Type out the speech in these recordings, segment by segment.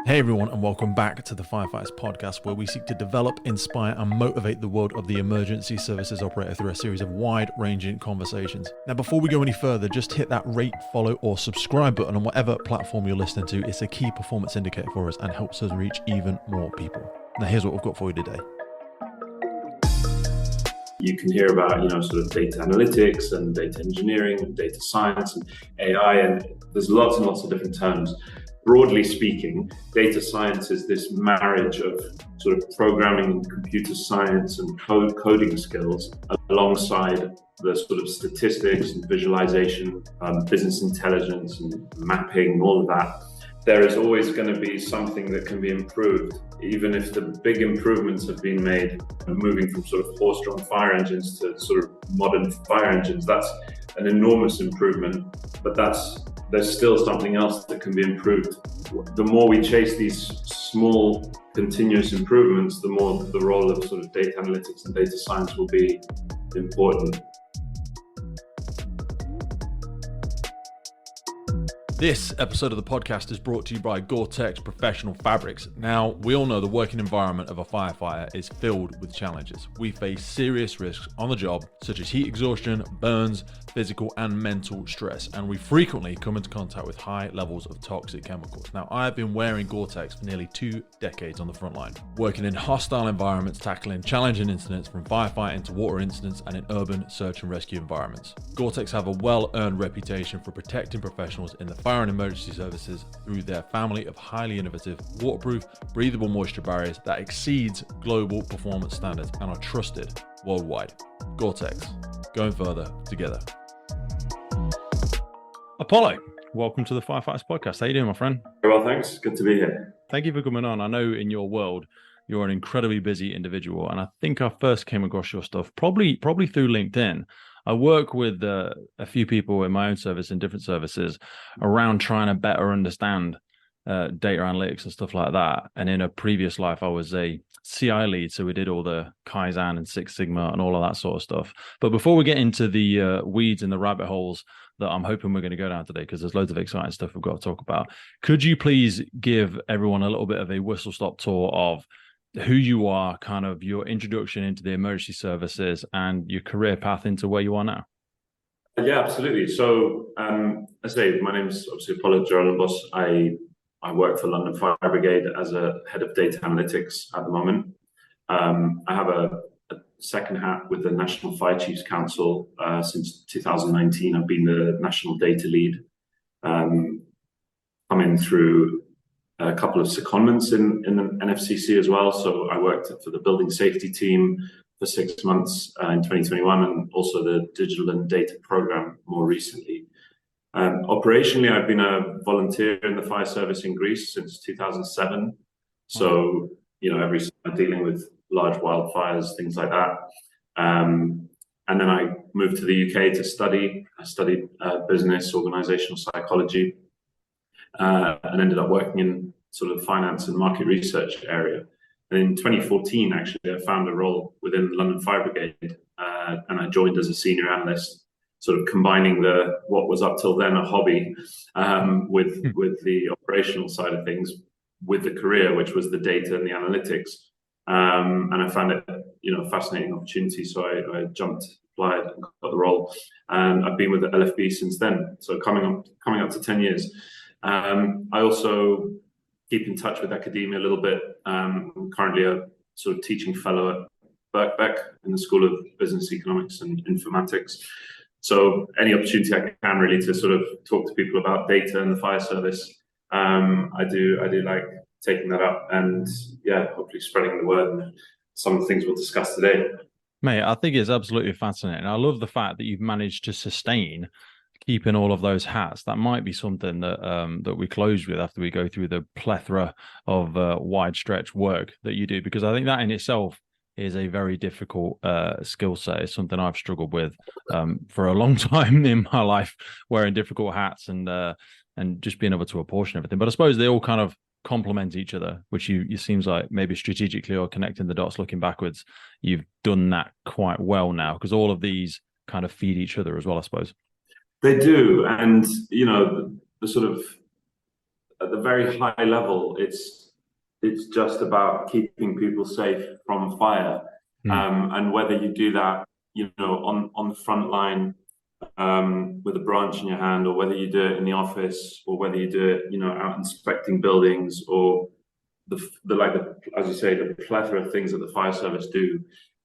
Hey everyone, and welcome back to the Firefighters podcast, where we seek to develop, inspire, and motivate the world of the emergency services operator through a series of wide-ranging conversations. Now, before we go any further, just hit that rate, follow, or subscribe button on whatever platform you're listening to. It's a key performance indicator for us and helps us reach even more people. Now, here's what we've got for you today. You can hear about, sort of data analytics and data engineering and data science and AI, and there's lots and lots of different terms. Broadly speaking, data science is this marriage of sort of programming and computer science and coding skills alongside the sort of statistics and visualization, business intelligence and mapping, all of that. There is always going to be something that can be improved, even if the big improvements have been made, moving from sort of horse-drawn fire engines to sort of modern fire engines. That's an enormous improvement, but there's still something else that can be improved. The more we chase these small continuous improvements, the more the role of sort of data analytics and data science will be important. This episode of the podcast is brought to you by Gore-Tex Professional Fabrics. Now, we all know the working environment of a firefighter is filled with challenges. We face serious risks on the job, such as heat exhaustion, burns, physical and mental stress, and we frequently come into contact with high levels of toxic chemicals. Now, I have been wearing Gore-Tex for nearly 2 decades on the front line, working in hostile environments, tackling challenging incidents from firefighting to water incidents and in urban search and rescue environments. Gore-Tex have a well-earned reputation for protecting professionals in the fire and emergency services through their family of highly innovative, waterproof, breathable moisture barriers that exceeds global performance standards and are trusted worldwide. Gore-Tex, going further together. Apollo, welcome to the Firefighters podcast. How you doing, my friend? Very well, thanks. Good to be here. Thank you for coming on. I know in your world, you're an incredibly busy individual, and I think I first came across your stuff probably through LinkedIn. I work with a few people in my own service and different services around trying to better understand data analytics and stuff like that. And in a previous life, I was a CI lead, so we did all the Kaizen and Six Sigma and all of that sort of stuff. But before we get into the weeds and the rabbit holes that I'm hoping we're going to go down today, because there's loads of exciting stuff we've got to talk about, could you please give everyone a little bit of a whistle-stop tour of who you are, kind of your introduction into the emergency services and your career path into where you are now? Yeah, absolutely. So, as I say, my name is obviously Apollo Gerolymbos. I work for London Fire Brigade as a head of data analytics at the moment. I have a second hat with the National Fire Chiefs Council since 2019. I've been the national data lead, coming through a couple of secondments in the NFCC as well. So I worked for the building safety team for 6 months in 2021, and also the digital and data program more recently. Operationally, I've been a volunteer in the fire service in Greece since 2007. So, every summer dealing with large wildfires, things like that. And then I moved to the UK to study. I studied business, organizational psychology, and ended up working in sort of finance and market research area. And in 2014, actually, I found a role within London Fire Brigade, and I joined as a senior analyst, sort of combining what was up till then a hobby with the operational side of things, with the career, which was the data and the analytics. And I found it, a fascinating opportunity. So I jumped, applied, and got the role. And I've been with the LFB since then. So coming up to 10 years. I also keep in touch with academia a little bit. I'm currently a sort of teaching fellow at Birkbeck in the School of Business Economics and Informatics. So any opportunity I can really to sort of talk to people about data and the fire service, I do like taking that up and hopefully spreading the word and some of the things we'll discuss today. Mate, I think it's absolutely fascinating. I love the fact that you've managed to sustain keeping all of those hats. That might be something that we close with after we go through the plethora of wide stretch work that you do, because I think that in itself is a very difficult skill set. It's something I've struggled with for a long time in my life, wearing difficult hats and just being able to apportion everything. But I suppose they all kind of complement each other, which you seems like maybe strategically or connecting the dots looking backwards, you've done that quite well now, because all of these kind of feed each other as well, I suppose. They do. And, the sort of at the very high level, it's just about keeping people safe from fire, and whether you do that, on the front line with a branch in your hand, or whether you do it in the office, or whether you do it, out inspecting buildings, or as you say, the plethora of things that the fire service do,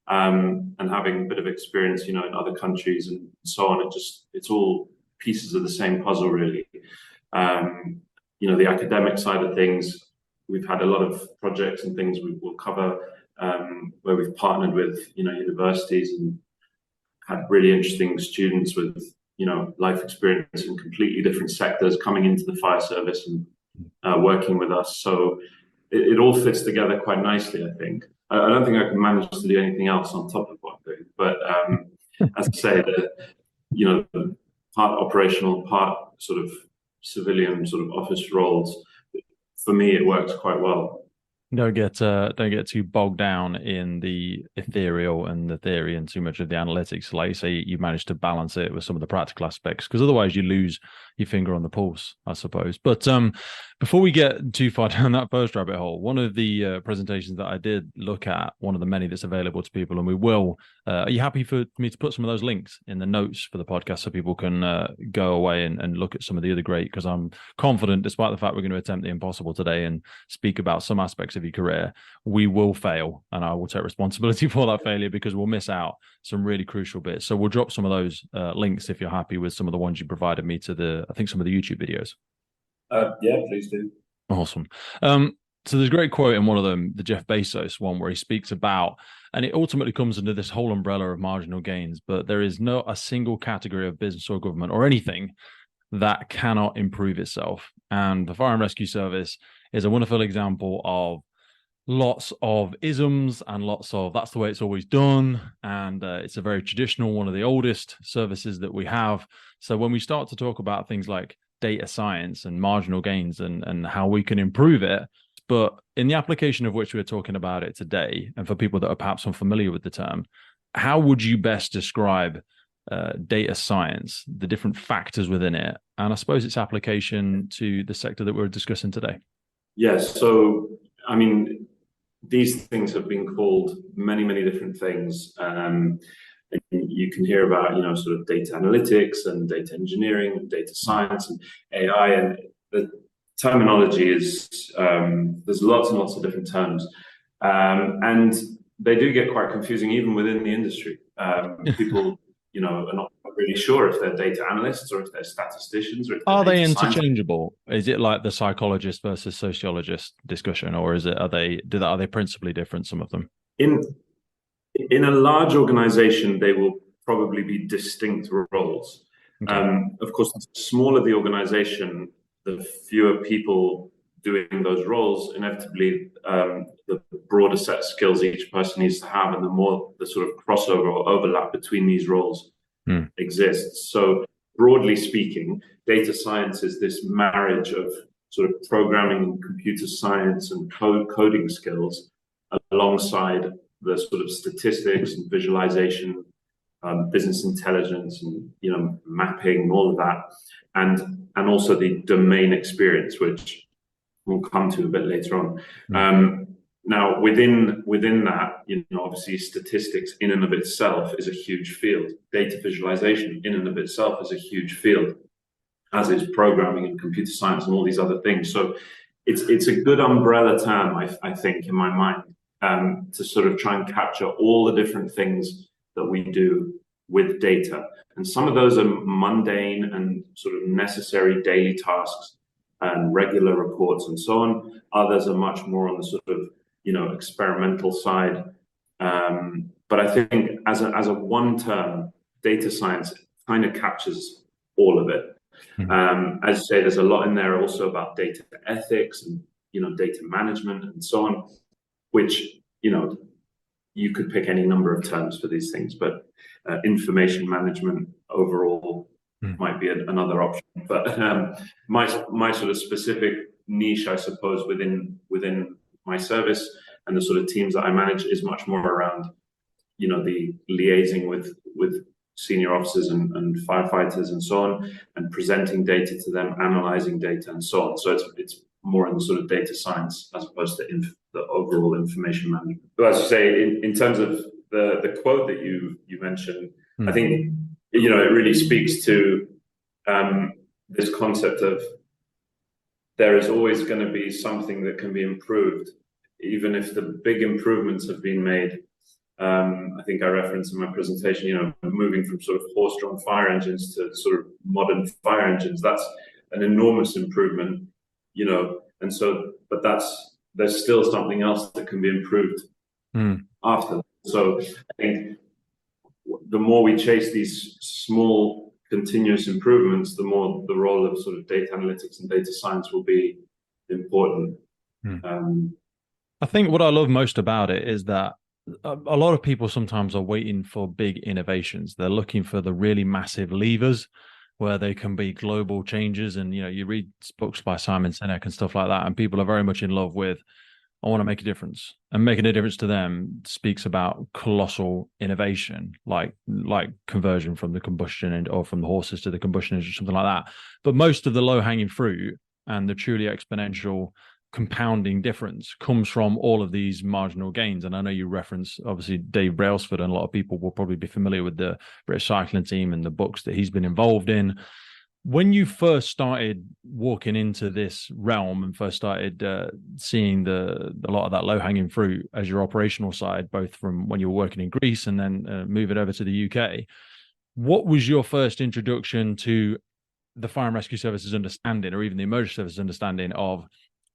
and having a bit of experience, in other countries and so on. It's all pieces of the same puzzle, really. The academic side of things, we've had a lot of projects and things we will cover, where we've partnered with, universities, and had really interesting students with, life experience in completely different sectors coming into the fire service and working with us. So it all fits together quite nicely, I think. I don't think I can manage to do anything else on top of what I'm doing. But as I say, the part operational, part sort of civilian, sort of office roles, for me, it works quite well. Don't get too bogged down in the ethereal and the theory and too much of the analytics. Like you say, you manage to balance it with some of the practical aspects, because otherwise you lose your finger on the pulse, I suppose. But before we get too far down that first rabbit hole, one of the presentations that I did look at, one of the many that's available to people, and we will. Are you happy for me to put some of those links in the notes for the podcast so people can go away and look at some of the other great? Because I'm confident, despite the fact we're going to attempt the impossible today and speak about some aspects of your career, we will fail, and I will take responsibility for that failure, because we'll miss out some really crucial bits. So we'll drop some of those links, if you're happy with some of the ones you provided me, to I think some of the YouTube videos. Yeah, please do. Awesome. So there's a great quote in one of them, the Jeff Bezos one, where he speaks about, and it ultimately comes under this whole umbrella of marginal gains, but there is not a single category of business or government or anything that cannot improve itself. And the fire and rescue service is a wonderful example of lots of isms and lots of that's the way it's always done. And it's a very traditional, one of the oldest services that we have. So when we start to talk about things like data science and marginal gains and how we can improve it, but in the application of which we're talking about it today, and for people that are perhaps unfamiliar with the term, how would you best describe data science, the different factors within it, and I suppose its application to the sector that we're discussing today? Yes. So, I mean, these things have been called many, many different things. And you can hear about, sort of data analytics and data engineering and data science and AI, and the terminology is, there's lots and lots of different terms. And they do get quite confusing even within the industry. People, are not really sure if they're data analysts or if they're statisticians or if they're are they interchangeable? Is it like the psychologist versus sociologist discussion, or are they principally different, some of them? In a large organization, they will probably be distinct roles. Okay. Of course, the smaller the organization, the fewer people doing those roles, inevitably, the broader set of skills each person needs to have, and the more the sort of crossover or overlap between these roles exists. So broadly speaking, data science is this marriage of sort of programming and computer science and coding skills alongside the sort of statistics and visualization, business intelligence, and mapping, all of that, and also the domain experience, which we'll come to a bit later on. Now, within that, obviously statistics in and of itself is a huge field. Data visualization in and of itself is a huge field, as is programming and computer science and all these other things. So it's a good umbrella term, I think, in my mind, to sort of try and capture all the different things that we do with data. And some of those are mundane and sort of necessary daily tasks and regular reports and so on. Others are much more on the sort of, experimental side. But I think as a one term, data science kind of captures all of it. As you say, there's a lot in there also about data ethics and, data management and so on, which, you could pick any number of terms for these things, but information management overall might be another option. But my sort of specific niche, I suppose, within my service and the sort of teams that I manage is much more around, the liaising with senior officers and firefighters and so on, and presenting data to them, analyzing data and so on. So it's more in the sort of data science as opposed to the overall information management. But as you say, in terms of the quote that you mentioned, I think it really speaks to this concept of there is always going to be something that can be improved, even if the big improvements have been made. I think I referenced in my presentation, moving from sort of horse-drawn fire engines to sort of modern fire engines. That's an enormous improvement, and so, but there's still something else that can be improved after. So I think the more we chase these small continuous improvements, the more the role of sort of data analytics and data science will be important. I think what I love most about it is that a lot of people sometimes are waiting for big innovations. They're looking for the really massive levers where they can be global changes. And, you read books by Simon Sinek and stuff like that, and people are very much in love with, I want to make a difference. And making a difference to them speaks about colossal innovation, like conversion from the combustion or from the horses to the combustion engine, something like that. But most of the low-hanging fruit and the truly exponential compounding difference comes from all of these marginal gains. And I know you reference, obviously, Dave Brailsford, and a lot of people will probably be familiar with the British cycling team and the books that he's been involved in. When you first started walking into this realm and first started seeing a lot of that low-hanging fruit as your operational side, both from when you were working in Greece and then moving over to the UK, what was your first introduction to the fire and rescue services understanding, or even the emergency services understanding of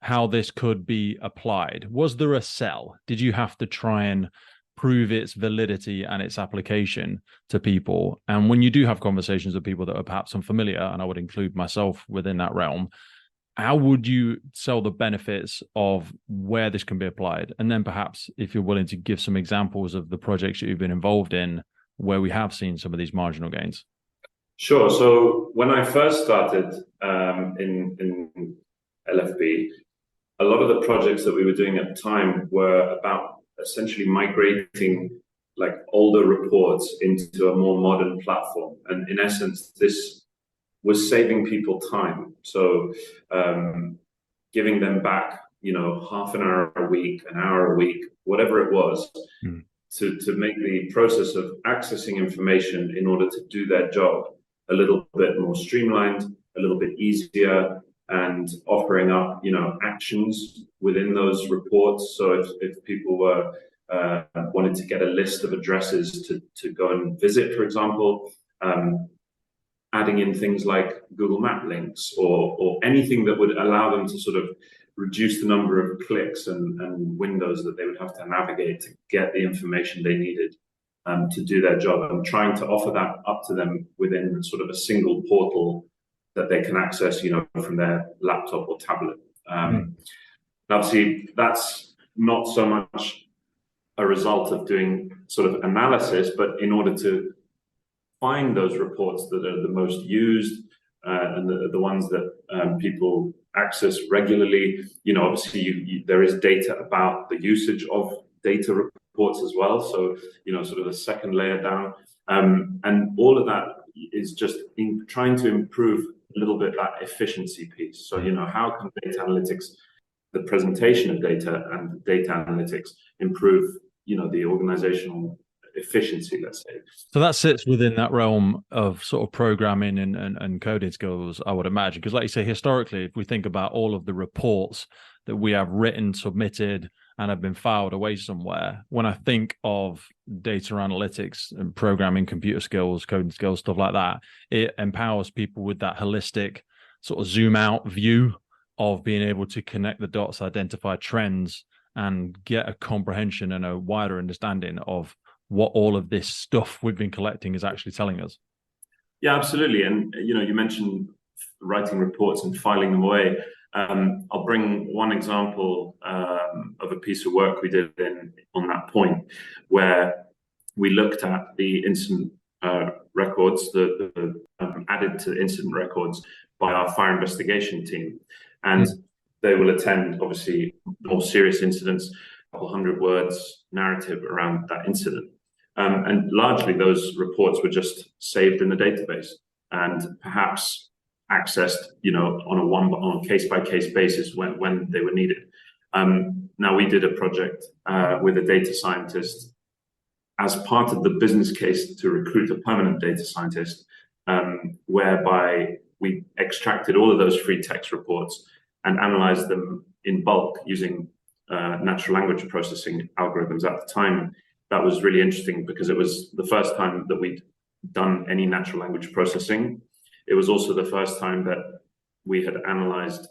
how this could be applied? Was there a sell? Did you have to try and prove its validity and its application to people? And when you do have conversations with people that are perhaps unfamiliar, and I would include myself within that realm, how would you sell the benefits of where this can be applied? And then perhaps, if you're willing to give some examples of the projects that you've been involved in where we have seen some of these marginal gains. Sure. So when I first started in LFB, a lot of the projects that we were doing at the time were about essentially migrating like older reports into a more modern platform. And in essence, this was saving people time. So giving them back, half an hour a week, an hour a week, whatever it was, to make the process of accessing information in order to do their job a little bit more streamlined, a little bit easier, and offering up, actions within those reports. So if people were wanted to get a list of addresses to go and visit, for example, adding in things like Google Map links or anything that would allow them to sort of reduce the number of clicks and windows that they would have to navigate to get the information they needed to do their job, and trying to offer that up to them within sort of a single portal that they can access, from their laptop or tablet. Obviously, that's not so much a result of doing sort of analysis, but in order to find those reports that are the most used and the ones that people access regularly. Obviously, there is data about the usage of data reports as well. So, sort of a second layer down. And all of that is just in trying to improve a little bit that efficiency piece. So, how can data analytics, the presentation of data and data analytics improve, the organizational efficiency, let's say. So that sits within that realm of sort of programming and coding skills, I would imagine. Because like you say, historically, if we think about all of the reports that we have written, submitted, and have been filed away somewhere, when I think of data analytics and programming, computer skills, coding skills, stuff like that, it empowers people with that holistic sort of zoom out view of being able to connect the dots, identify trends, and get a comprehension and a wider understanding of what all of this stuff we've been collecting is actually telling us. Yeah, absolutely. And, you mentioned writing reports and filing them away. I'll bring one example of a piece of work we did on that point, where we looked at the incident records, the added to incident records by our fire investigation team. And they will attend, obviously, more serious incidents, a couple hundred words narrative around that incident. And largely those reports were just saved in the database and perhaps accessed, on a case-by-case basis when they were needed. Now, we did a project with a data scientist as part of the business case to recruit a permanent data scientist, whereby we extracted all of those free text reports and analyzed them in bulk using natural language processing algorithms at the time. That was really interesting because it was the first time that we'd done any natural language processing. It was also the first time that we had analyzed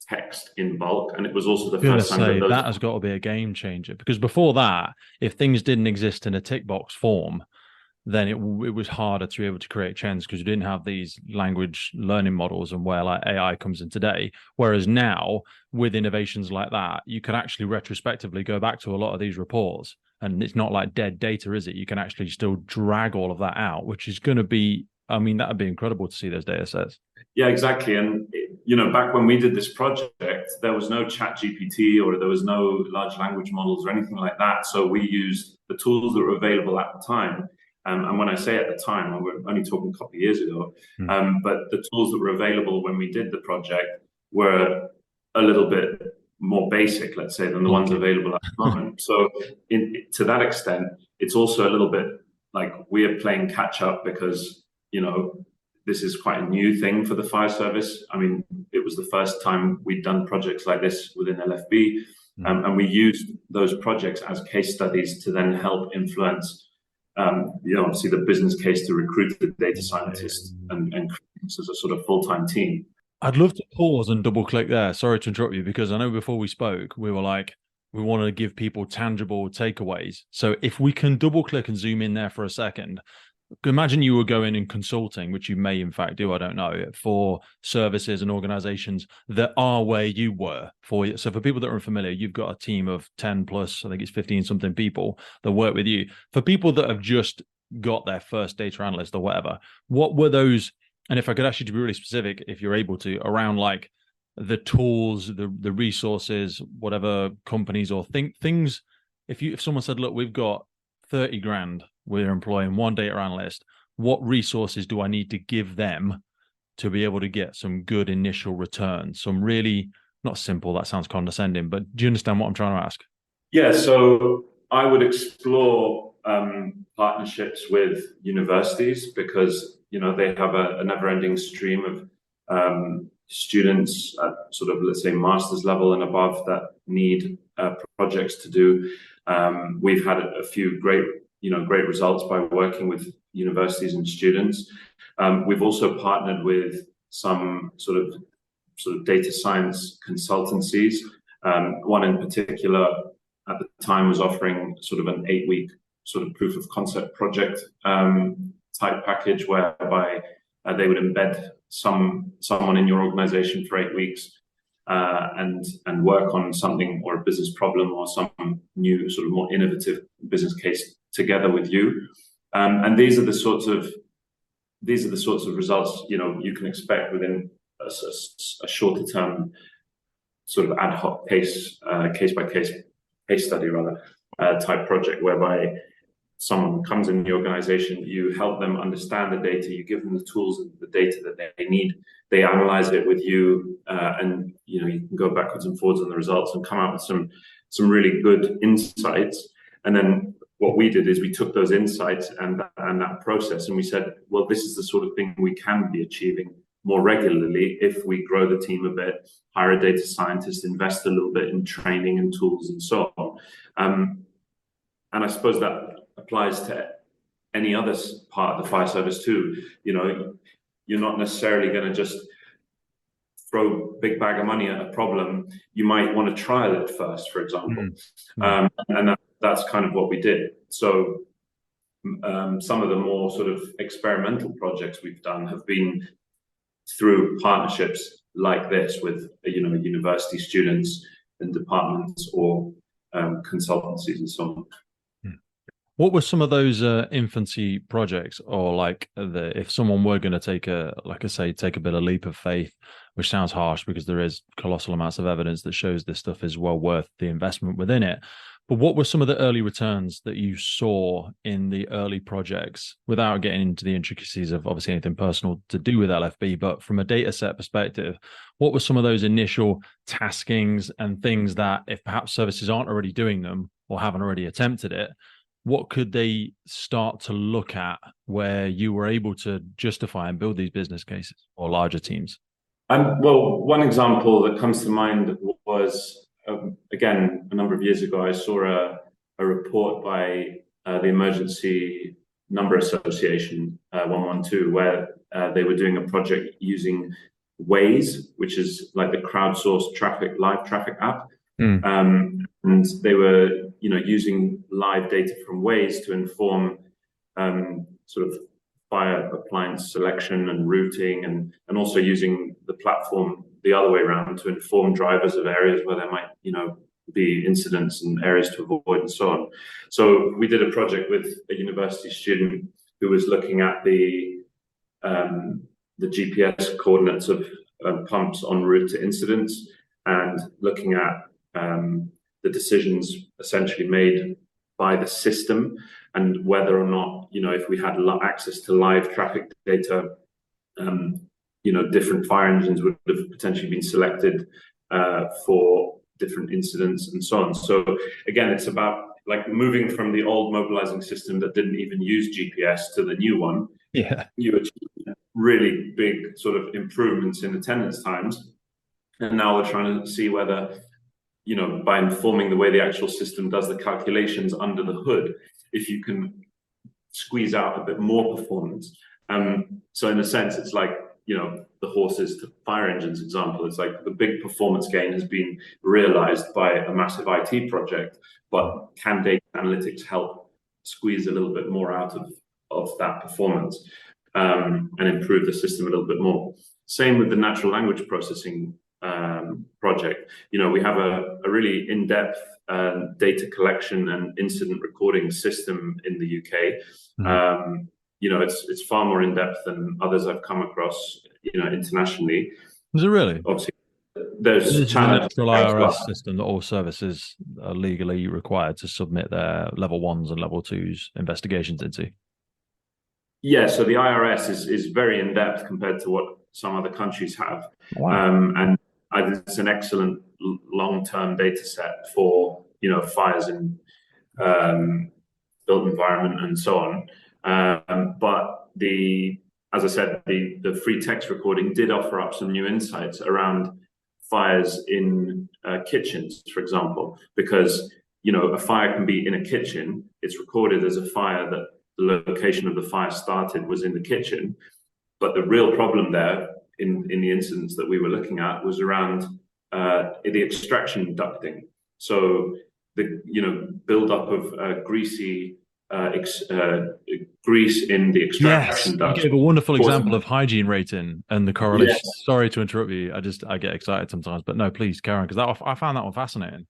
text in bulk, and it was also the first time that has got to be a game changer, because before that, if things didn't exist in a tick box form, then it was harder to be able to create trends because you didn't have these language learning models and where like AI comes in today. Whereas now, with innovations like that, you can actually retrospectively go back to a lot of these reports, and it's not like dead data, is it? You can actually still drag all of that out, which is going to be, I mean, that would be incredible to see those data sets. Yeah, exactly. And, back when we did this project, there was no chat GPT or there was no large language models or anything like that. So we used the tools that were available at the time. And when I say at the time, we're only talking a couple of years ago, but the tools that were available when we did the project were a little bit more basic, let's say, than the ones available at the moment. So to that extent, it's also a little bit like we're playing catch up because, this is quite a new thing for the fire service. I mean, it was the first time we'd done projects like this within LFB, and we used those projects as case studies to then help influence obviously the business case to recruit the data scientists and create this as a sort of full-time team. I'd love to pause and double click there. Sorry to interrupt you, because I know before we spoke, we were like, we want to give people tangible takeaways. So if we can double click and zoom in there for a second, imagine you were going in consulting, which you may in fact do, I don't know, for services and organizations that are where you were. So for people that are unfamiliar, you've got a team of 10 plus, I think it's 15 something people that work with you. For people that have just got their first data analyst or whatever, what were those? And if I could ask you to be really specific, if you're able to, around like the tools, the resources, whatever companies or things, if someone said, look, we've got 30 grand, we're employing one data analyst, what resources do I need to give them to be able to get some good initial returns? Some really, not simple, that sounds condescending, but do you understand what I'm trying to ask? Yeah, so I would explore partnerships with universities because, they have a never-ending stream of students at sort of, let's say, master's level and above that need projects to do. We've had a few great results by working with universities and students. We've also partnered with some sort of data science consultancies. One in particular at the time was offering sort of an 8-week sort of proof of concept project type package whereby they would embed someone in your organization for 8 weeks and work on something or a business problem or some new sort of more innovative business case together with you. And these are the sorts of results you can expect within a shorter term sort of ad hoc case by case study rather type project whereby someone comes in the organization, you help them understand the data, you give them the tools and the data that they need, they analyze it with you, and you can go backwards and forwards on the results and come out with some really good insights. And then what we did is we took those insights and that process and we said, well, this is the sort of thing we can be achieving more regularly if we grow the team a bit, hire a data scientist, invest a little bit in training and tools and so on. And I suppose that applies to any other part of the fire service too. You're not necessarily going to just throw a big bag of money at a problem. You might want to trial it first, for example. And that's kind of what we did. So some of the more sort of experimental projects we've done have been through partnerships like this with university students and departments or consultancies and so on. What were some of those infancy projects, or like if someone were going to take a bit of leap of faith, which sounds harsh because there is colossal amounts of evidence that shows this stuff is well worth the investment within it. But what were some of the early returns that you saw in the early projects, without getting into the intricacies of obviously anything personal to do with LFB, but from a data set perspective, what were some of those initial taskings and things that, if perhaps services aren't already doing them or haven't already attempted it, what could they start to look at where you were able to justify and build these business cases or larger teams? Well, one example that comes to mind was, again, a number of years ago, I saw a report by the Emergency Number Association, 112, where they were doing a project using Waze, which is like the crowdsourced live traffic app. And they were, using live data from Waze to inform sort of fire appliance selection and routing, and also using the platform the other way around to inform drivers of areas where there might, be incidents and areas to avoid and so on. So we did a project with a university student who was looking at the GPS coordinates of pumps en route to incidents, and looking at the decisions essentially made by the system, and whether or not, if we had access to live traffic data, different fire engines would have potentially been selected for different incidents and so on. So again, it's about like moving from the old mobilizing system that didn't even use GPS to the new one. Yeah. You achieve really big sort of improvements in attendance times. And now we're trying to see whether, by informing the way the actual system does the calculations under the hood, if you can squeeze out a bit more performance. So in a sense, it's like, the horses to fire engines example. It's like the big performance gain has been realized by a massive IT project, but can data analytics help squeeze a little bit more out of that performance and improve the system a little bit more? Same with the natural language processing project. We have a really in-depth data collection and incident recording system in the UK. It's far more in depth than others I've come across, internationally. Is it really? Obviously, there's challenges. The IRS system that all services are legally required to submit their level 1s and level 2s investigations into. Yeah, so the IRS is very in depth compared to what some other countries have. Wow. And it's an excellent long-term data set for fires in built environment and so on. But as I said, the free text recording did offer up some new insights around fires in kitchens, for example, because a fire can be in a kitchen. It's recorded as a fire that the location of the fire started was in the kitchen, but the real problem there in the incidents that we were looking at was around the extraction ducting. So the buildup of greasy grease in the extraction duct. You gave a wonderful example of hygiene rating and the correlation. Yes. Sorry to interrupt you. I get excited sometimes, but no, please, Karen, because I found that one fascinating.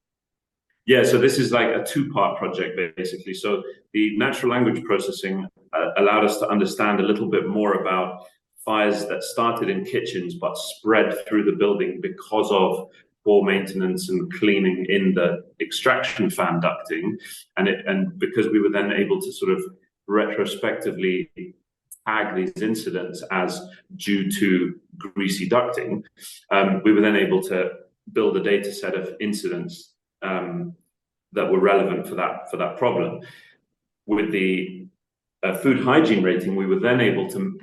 Yeah, so this is like a two-part project, basically. So the natural language processing allowed us to understand a little bit more about fires that started in kitchens but spread through the building because of poor maintenance and cleaning in the extraction fan ducting. And because we were then able to sort of retrospectively tag these incidents as due to greasy ducting, we were then able to build a data set of incidents that were relevant for that problem. With the food hygiene rating, we were then able to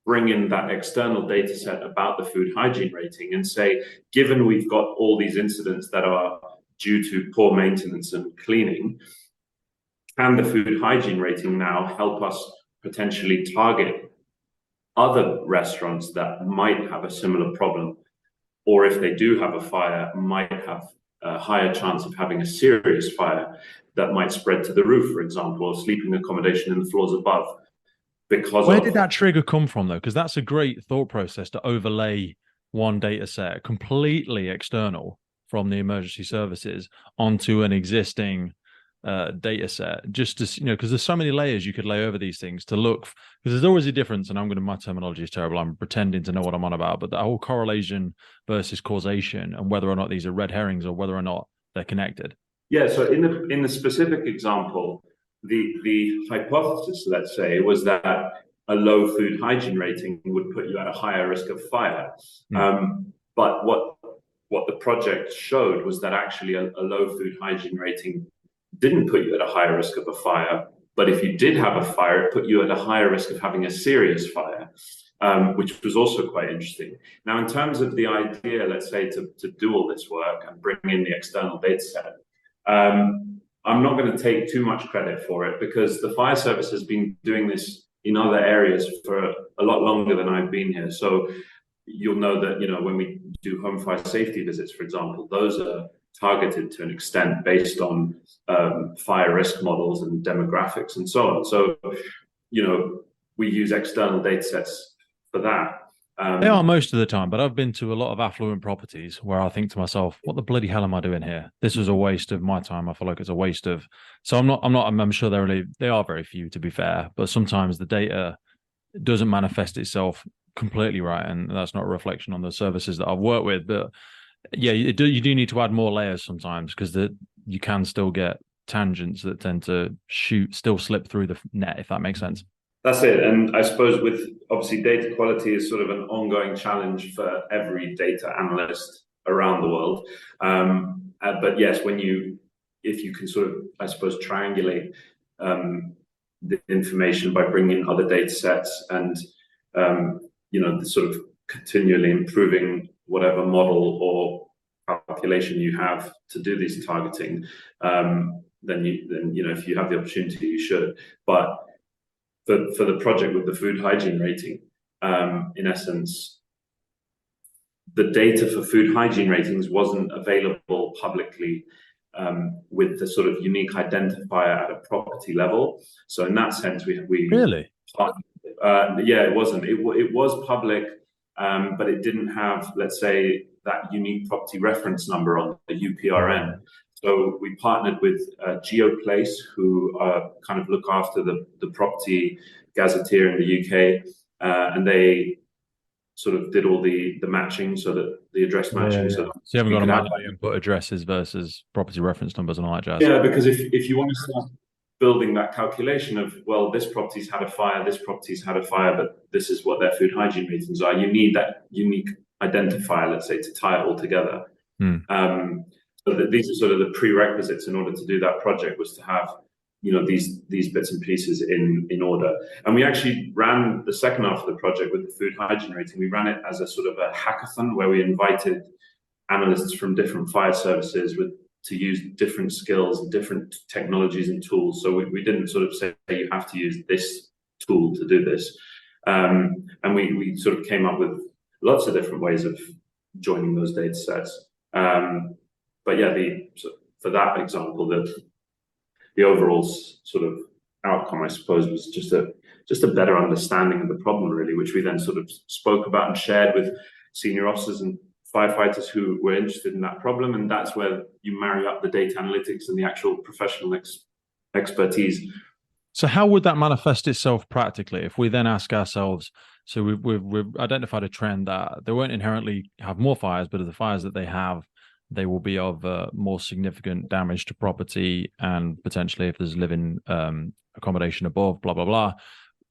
bring in that external data set about the food hygiene rating and say, given we've got all these incidents that are due to poor maintenance and cleaning, can the food hygiene rating now help us potentially target other restaurants that might have a similar problem, or if they do have a fire, might have a higher chance of having a serious fire that might spread to the roof, for example, or sleeping accommodation in the floors above. Where did that trigger come from, though? Because that's a great thought process to overlay one data set completely external from the emergency services onto an existing data set, just to, because there's so many layers you could lay over these things to look, because there's always a difference, and my terminology is terrible, I'm pretending to know what I'm on about, but that whole correlation versus causation and whether or not these are red herrings or whether or not they're connected. Yeah, so in the specific example, the hypothesis, let's say, was that a low food hygiene rating would put you at a higher risk of fire. But what the project showed was that actually a low food hygiene rating didn't put you at a higher risk of a fire. But if you did have a fire, it put you at a higher risk of having a serious fire, which was also quite interesting. Now, in terms of the idea, let's say, to do all this work and bring in the external data set, I'm not going to take too much credit for it, because the fire service has been doing this in other areas for a lot longer than I've been here. So you'll know that, when we do home fire safety visits, for example, those are targeted to an extent based on fire risk models and demographics and so on. So, we use external data sets for that. They are most of the time, but I've been to a lot of affluent properties where I think to myself, what the bloody hell am I doing here? This was a waste of my time. I feel like it's a waste of, so I'm sure they are very few, to be fair, but sometimes the data doesn't manifest itself completely right. And that's not a reflection on the services that I've worked with, but yeah, you do need to add more layers sometimes, because you can still get tangents that tend to still slip through the net, if that makes sense. That's it. And I suppose with obviously data quality is sort of an ongoing challenge for every data analyst around the world. But yes, if you can sort of, I suppose, triangulate the information by bringing in other data sets and, the sort of continually improving whatever model or calculation you have to do this targeting, then if you have the opportunity, you should. But for the project with the food hygiene rating, in essence, the data for food hygiene ratings wasn't available publicly with the sort of unique identifier at a property level. So in that sense, we really, yeah, it wasn't. It was public, but it didn't have, let's say, that unique property reference number on the UPRN. So we partnered with GeoPlace, who kind of look after the property gazetteer in the UK, and they sort of did all the matching, so that the address matching. So you haven't got to manually input addresses versus property reference numbers and all that jazz. Yeah, because if you want to start building that calculation of, well, this property's had a fire, this property's had a fire, but this is what their food hygiene ratings are, you need that unique identifier, let's say, to tie it all together. So these are sort of the prerequisites in order to do that project, was to have, these bits and pieces in order. And we actually ran the second half of the project with the food hygiene rating. We ran it as a sort of a hackathon where we invited analysts from different fire services to use different skills and different technologies and tools. So we didn't sort of say you have to use this tool to do this. And we sort of came up with lots of different ways of joining those data sets. But yeah, for that example, the overall sort of outcome, I suppose, was just a better understanding of the problem, really, which we then sort of spoke about and shared with senior officers and firefighters who were interested in that problem. And that's where you marry up the data analytics and the actual professional expertise. So how would that manifest itself practically? If we then ask ourselves, so we've identified a trend that they won't inherently have more fires, but of the fires that they have, they will be of more significant damage to property, and potentially if there's living accommodation above, blah, blah, blah.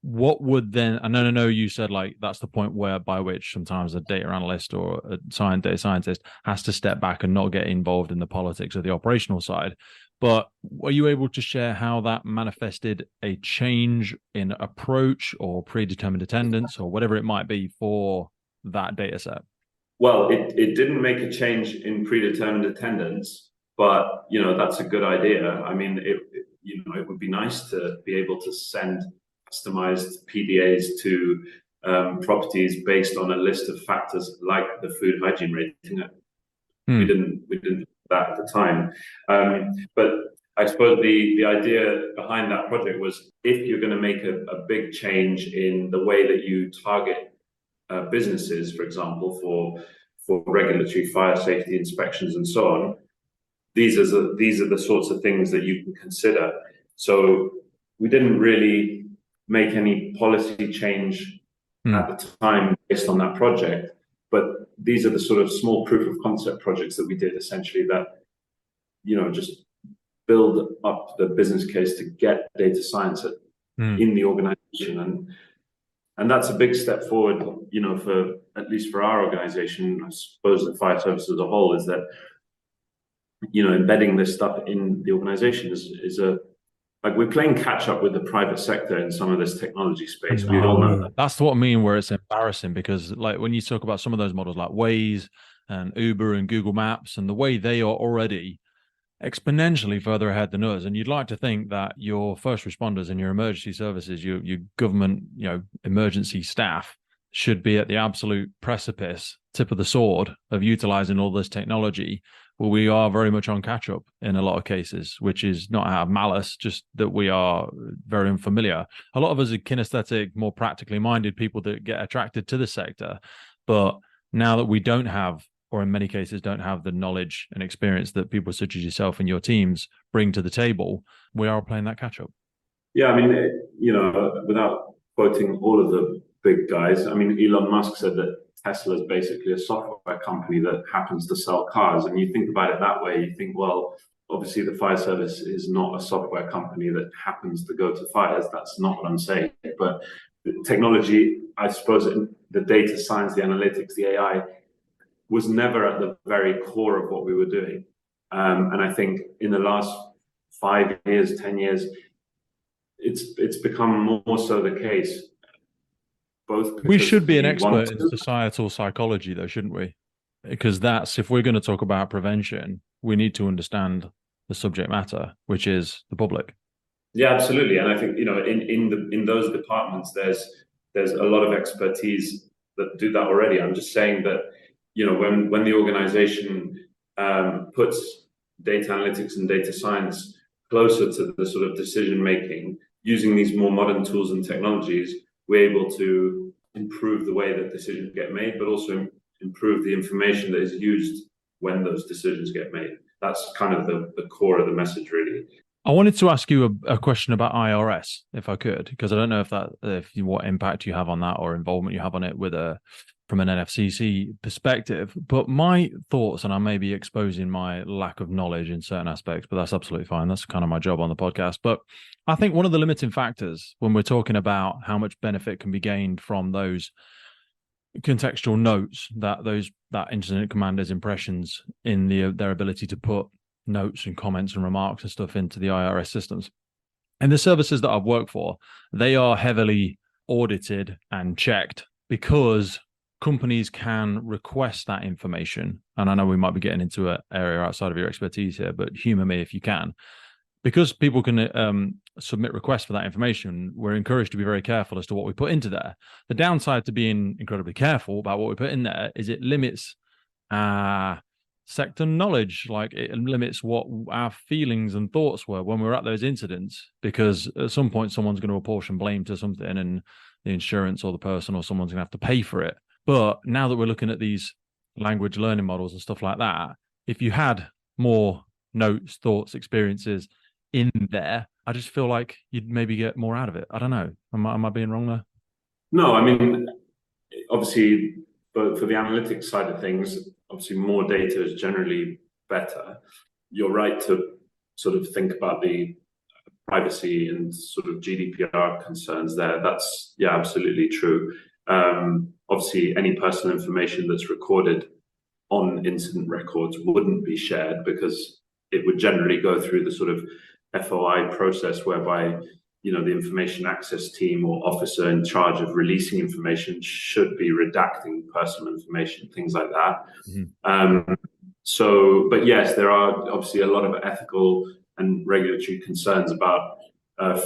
What would then, and I know you said like that's the point by which sometimes a data analyst or a data scientist has to step back and not get involved in the politics of the operational side. But were you able to share how that manifested a change in approach or predetermined attendance or whatever it might be for that data set? Well, it didn't make a change in predetermined attendance, but that's a good idea. I mean, it would be nice to be able to send customized PDAs to properties based on a list of factors like the food hygiene rating. We didn't do that at the time, but I suppose the idea behind that project was, if you're going to make a big change in the way that you target businesses, for example, for regulatory fire safety inspections and so on, these are the sorts of things that you can consider. So we didn't really make any policy change at the time based on that project, but these are the sort of small proof of concept projects that we did, essentially, that just build up the business case to get data science in the organization. And that's a big step forward, for at least for our organization, I suppose the fire service as a whole, is that, embedding this stuff in the organization is like we're playing catch up with the private sector in some of this technology space. We all know that. That's what I mean, where it's embarrassing, because like when you talk about some of those models like Waze and Uber and Google Maps, and the way they are already exponentially further ahead than us, and you'd like to think that your first responders and your emergency services, your government, emergency staff should be at the absolute precipice, tip of the sword of utilizing all this technology. Well, we are very much on catch up in a lot of cases, which is not out of malice, just that we are very unfamiliar. A lot of us are kinesthetic, more practically minded people that get attracted to the sector. But now that we don't have, or in many cases don't have, the knowledge and experience that people such as yourself and your teams bring to the table, we are playing that catch up. Yeah, I mean, without quoting all of the big guys, I mean, Elon Musk said that Tesla is basically a software company that happens to sell cars. And you think about it that way, you think, well, obviously the fire service is not a software company that happens to go to fires. That's not what I'm saying. But the technology, I suppose, the data science, the analytics, the AI, was never at the very core of what we were doing. And I think in the last 5 years, 10 years, it's become more so the case. We should be an expert in societal psychology, though, shouldn't we? Because if we're going to talk about prevention, we need to understand the subject matter, which is the public. Yeah, absolutely. And I think, in those departments, there's a lot of expertise that do that already. I'm just saying that, when the organization puts data analytics and data science closer to the sort of decision making, using these more modern tools and technologies, we're able to improve the way that decisions get made, but also improve the information that is used when those decisions get made. That's kind of the core of the message, really. I wanted to ask you a question about IRS, if I could, because I don't know what impact you have on that or involvement you have on it from an NFCC perspective. But my thoughts, and I may be exposing my lack of knowledge in certain aspects, but that's absolutely fine. That's kind of my job on the podcast. But I think one of the limiting factors when we're talking about how much benefit can be gained from those contextual notes, that incident commander's impressions in their ability to put notes and comments and remarks and stuff into the IRS systems. And the services that I've worked for, they are heavily audited and checked because companies can request that information. And I know we might be getting into an area outside of your expertise here, but humor me if you can. Because people can submit requests for that information, we're encouraged to be very careful as to what we put into there. The downside to being incredibly careful about what we put in there is it limits sector knowledge. Like, it limits what our feelings and thoughts were when we were at those incidents, because at some point someone's going to apportion blame to something, and the insurance or the person or someone's going to have to pay for it. But now that we're looking at these language learning models and stuff like that, if you had more notes, thoughts, experiences in there, I just feel like you'd maybe get more out of it. I don't know. Am I being wrong there? No, I mean, obviously, but for the analytics side of things, obviously more data is generally better. You're right to sort of think about the privacy and sort of GDPR concerns there. That's, yeah, absolutely true. Obviously, any personal information that's recorded on incident records wouldn't be shared, because it would generally go through the sort of FOI process whereby, the information access team or officer in charge of releasing information should be redacting personal information, things like that. Mm-hmm. But yes, there are obviously a lot of ethical and regulatory concerns about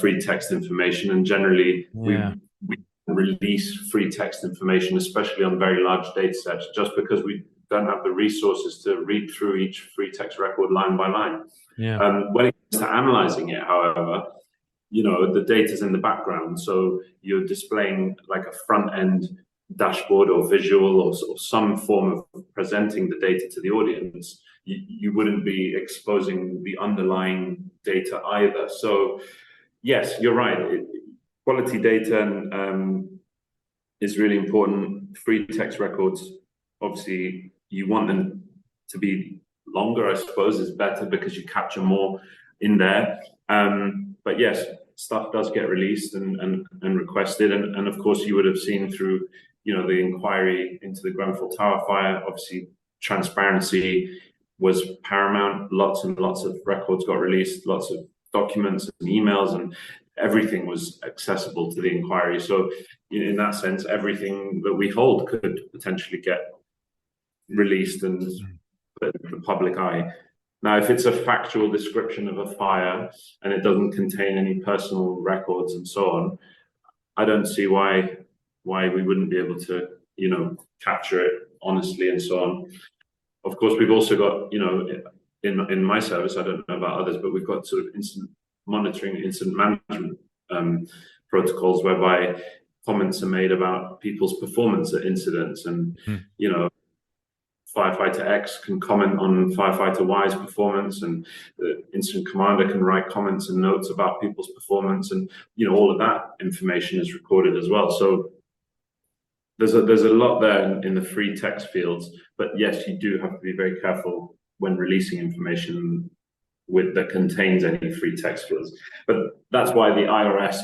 free text information, and generally we release free text information, especially on very large data sets, just because we don't have the resources to read through each free text record line by line. Yeah. When it comes to analyzing it, however, the data's in the background, so you're displaying like a front end dashboard or visual or some form of presenting the data to the audience. You wouldn't be exposing the underlying data either. So yes, you're right. Quality data is really important. Free text records, obviously, you want them to be longer, I suppose, is better, because you capture more in there. But yes, stuff does get released and requested. And of course, you would have seen through, the inquiry into the Grenfell Tower fire, obviously transparency was paramount. Lots and lots of records got released, lots of documents and emails, and everything was accessible to the inquiry. So in that sense, everything that we hold could potentially get released and put in the public eye. Now, if it's a factual description of a fire and it doesn't contain any personal records and so on, I don't see why we wouldn't be able to, capture it honestly and so on. Of course, we've also got, in my service, I don't know about others, but we've got sort of incident monitoring, incident management protocols whereby comments are made about people's performance at incidents, and firefighter X can comment on firefighter Y's performance, and the incident commander can write comments and notes about people's performance, and all of that information is recorded as well. So there's a lot there in the free text fields, but yes, you do have to be very careful when releasing information that contains any free text fields. But that's why the IRS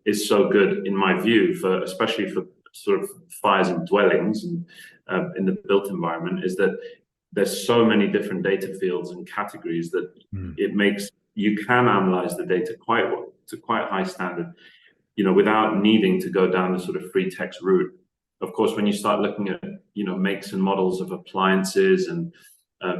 is so good, in my view, especially for sort of fires in dwellings and in the built environment, is that there's so many different data fields and categories that it makes you can analyze the data to quite high standard, without needing to go down the sort of free text route. Of course, when you start looking at makes and models of appliances and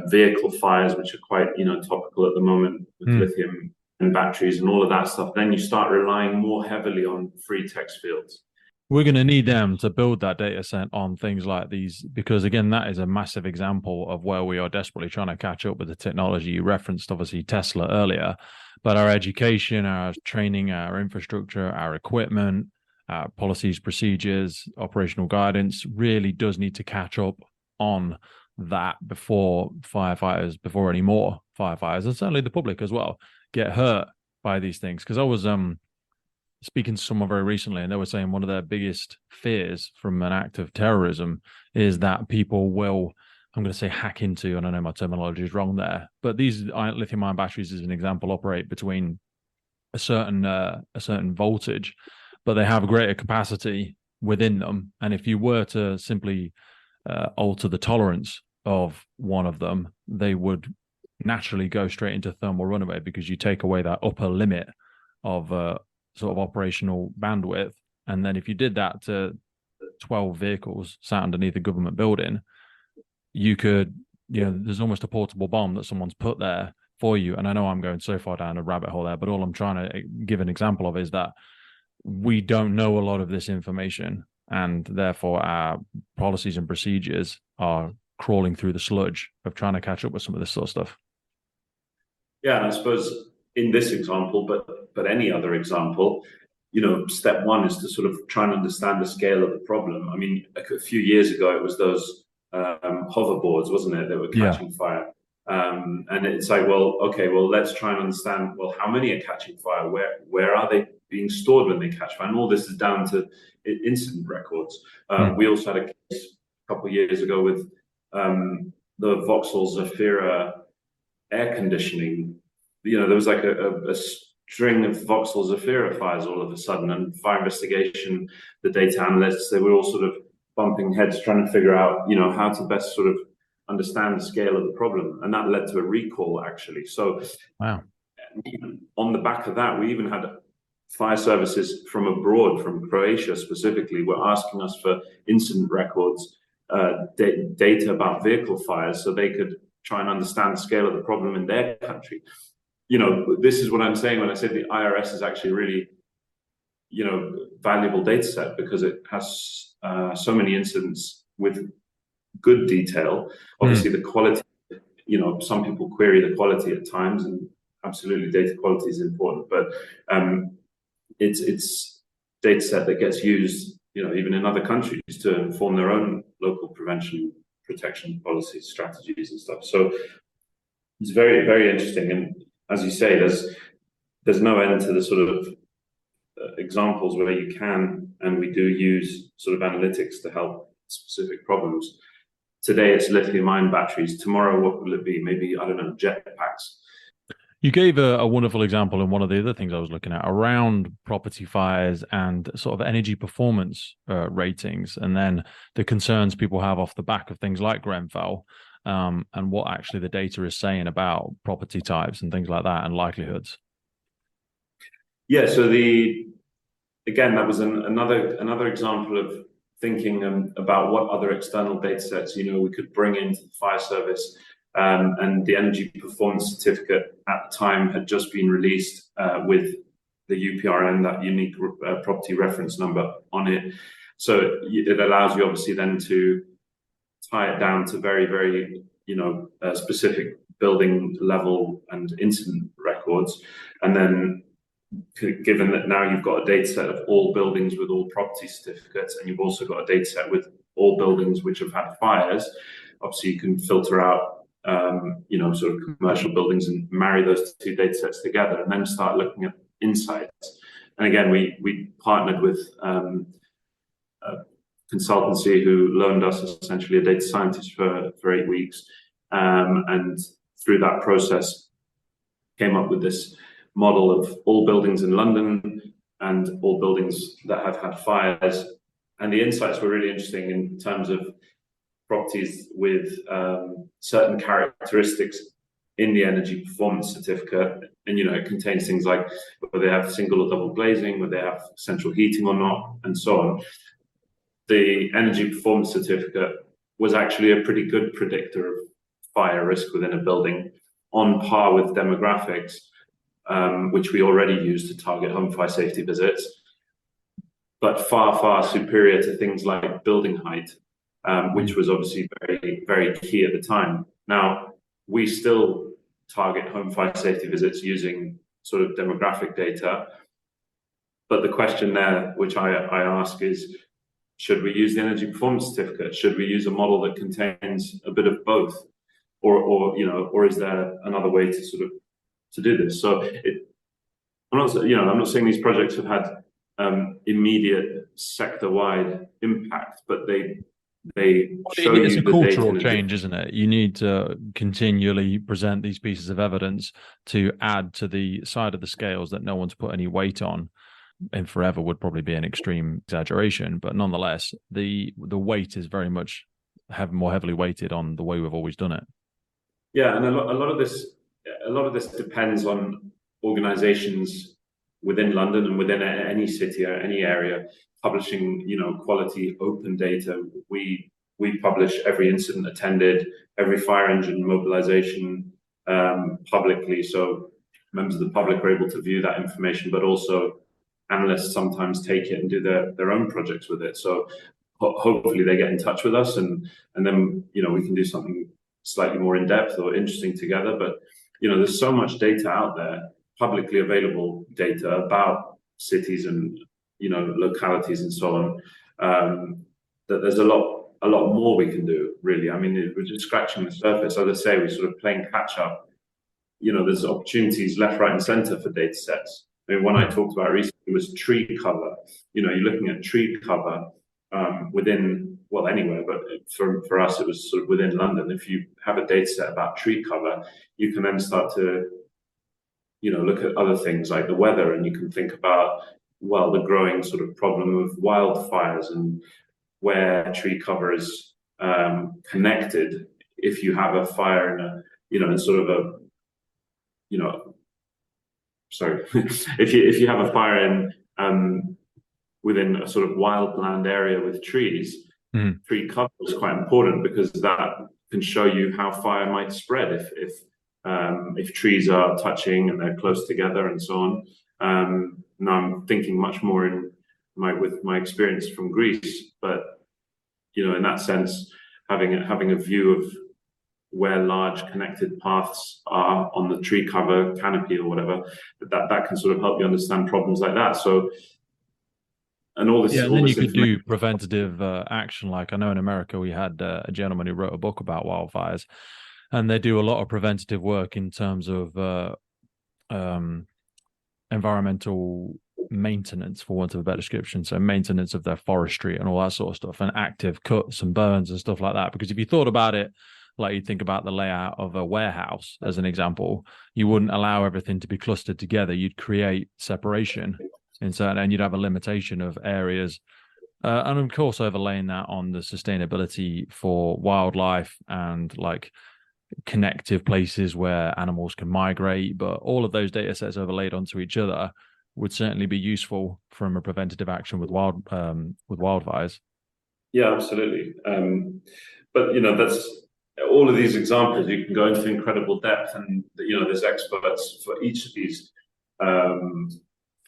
vehicle fires, which are quite topical at the moment with lithium and batteries and all of that stuff, then you start relying more heavily on free text fields. We're going to need them to build that data set on things like these, because again, that is a massive example of where we are desperately trying to catch up with the technology. You referenced obviously Tesla earlier, but our education, our training, our infrastructure, our equipment, our policies, procedures, operational guidance really does need to catch up on that before any more firefighters, and certainly the public as well, get hurt by these things. Because I was speaking to someone very recently, and they were saying one of their biggest fears from an act of terrorism is that people will, I'm going to say hack into, and I know my terminology is wrong there, but these lithium-ion batteries, as an example, operate between a certain voltage, but they have a greater capacity within them. And if you were to simply alter the tolerance of one of them, they would naturally go straight into thermal runaway, because you take away that upper limit of sort of operational bandwidth. And then if you did that to 12 vehicles sat underneath a government building, you could, there's almost a portable bomb that someone's put there for you. And I know I'm going so far down a rabbit hole there, but all I'm trying to give an example of is that we don't know a lot of this information, and therefore our policies and procedures are crawling through the sludge of trying to catch up with some of this sort of stuff. Yeah, and I suppose in this example, but any other example, step one is to sort of try and understand the scale of the problem. I mean, a few years ago, it was those hoverboards, wasn't it, that were catching fire. And it's like, let's try and understand, how many are catching fire? Where are they being stored when they catch fire? And all this is down to incident records. We also had a case a couple of years ago with the Vauxhall Zafira air conditioning. There was like a string of Vauxhall Zafira fires all of a sudden, and fire investigation, the data analysts, they were all sort of bumping heads trying to figure out, how to best sort of understand the scale of the problem. And that led to a recall, actually. So wow. On the back of that, we even had fire services from abroad, from Croatia specifically, were asking us for incident records, data about vehicle fires, so they could try and understand the scale of the problem in their country. This is what I'm saying when I said the IRS is actually really, valuable data set, because it has so many incidents with good detail. Obviously, the quality, some people query the quality at times, and absolutely data quality is important, but it's data set that gets used, even in other countries to inform their own local prevention protection policies, strategies and stuff. So it's very, very interesting. And as you say, there's no end to the sort of examples where you can, and we do use sort of analytics to help specific problems. Today it's lithium-ion batteries. Tomorrow, what will it be? Maybe, I don't know, jetpacks. You gave a wonderful example in one of the other things I was looking at around property fires and sort of energy performance ratings, and then the concerns people have off the back of things like Grenfell, and what actually the data is saying about property types and things like that and likelihoods. Yeah, so again, that was another example of thinking about what other external data sets we could bring into the fire service. And the energy performance certificate at the time had just been released with the UPRN, that unique property reference number on it. So it allows you obviously then to tie it down to very, very specific building level and incident records. And then given that now you've got a data set of all buildings with all property certificates, and you've also got a data set with all buildings which have had fires, obviously you can filter out sort of commercial buildings and marry those two data sets together and then start looking at insights. And again, we partnered with a consultancy who loaned us essentially a data scientist for 8 weeks. And through that process, came up with this model of all buildings in London and all buildings that have had fires. And the insights were really interesting in terms of properties with certain characteristics in the energy performance certificate, and it contains things like whether they have single or double glazing, whether they have central heating or not, and so on. The energy performance certificate was actually a pretty good predictor of fire risk within a building, on par with demographics, which we already use to target home fire safety visits, but far, far superior to things like building height, which was obviously very, very key at the time. Now, we still target home fire safety visits using sort of demographic data. But the question there, which I ask, is, should we use the energy performance certificate? Should we use a model that contains a bit of both? Or is there another way to sort of to do this? So I'm not saying these projects have had immediate sector-wide impact, but they show you it's a the cultural data change, isn't it? You need to continually present these pieces of evidence to add to the side of the scales that no one's put any weight on. And forever would probably be an extreme exaggeration, but nonetheless, the weight is very much more heavily weighted on the way we've always done it. Yeah, and a lot of this depends on organizations within London and within any city or any area publishing, quality open data. We publish every incident attended, every fire engine mobilization publicly, so members of the public are able to view that information, but also analysts sometimes take it and do their own projects with it. So hopefully they get in touch with us, and then we can do something slightly more in depth or interesting together. But there's so much data out there, publicly available data about cities and localities and so on, that there's a lot more we can do, really. I mean, we're just scratching the surface. As I say, we're sort of playing catch up. There's opportunities left, right, and center for data sets. I mean, one I talked about recently was tree cover. You're looking at tree cover within, well, anywhere, but for us, it was sort of within London. If you have a data set about tree cover, you can then start to, look at other things like the weather, and you can think about, well, the growing sort of problem of wildfires and where tree cover is connected. If you have a fire in sorry, if you have a fire in within a sort of wildland area with trees, tree cover is quite important, because that can show you how fire might spread if trees are touching and they're close together and so on. Now I'm thinking much more with my experience from Greece, but in that sense, having a view of where large connected paths are on the tree cover canopy or whatever, that can sort of help you understand problems like that. So, and all this, yeah, and then you could do preventative action. Like I know in America we had a gentleman who wrote a book about wildfires, and they do a lot of preventative work in terms of environmental maintenance, for want of a better description. So maintenance of their forestry and all that sort of stuff, and active cuts and burns and stuff like that. Because if you thought about it like you think about the layout of a warehouse as an example, you wouldn't allow everything to be clustered together. You'd create separation in certain, and you'd have a limitation of areas. And of course, overlaying that on the sustainability for wildlife and like connective places where animals can migrate. But all of those data sets overlaid onto each other would certainly be useful from a preventative action with wildfires. Yeah, absolutely. But that's all of these examples. You can go into incredible depth, and there's experts for each of these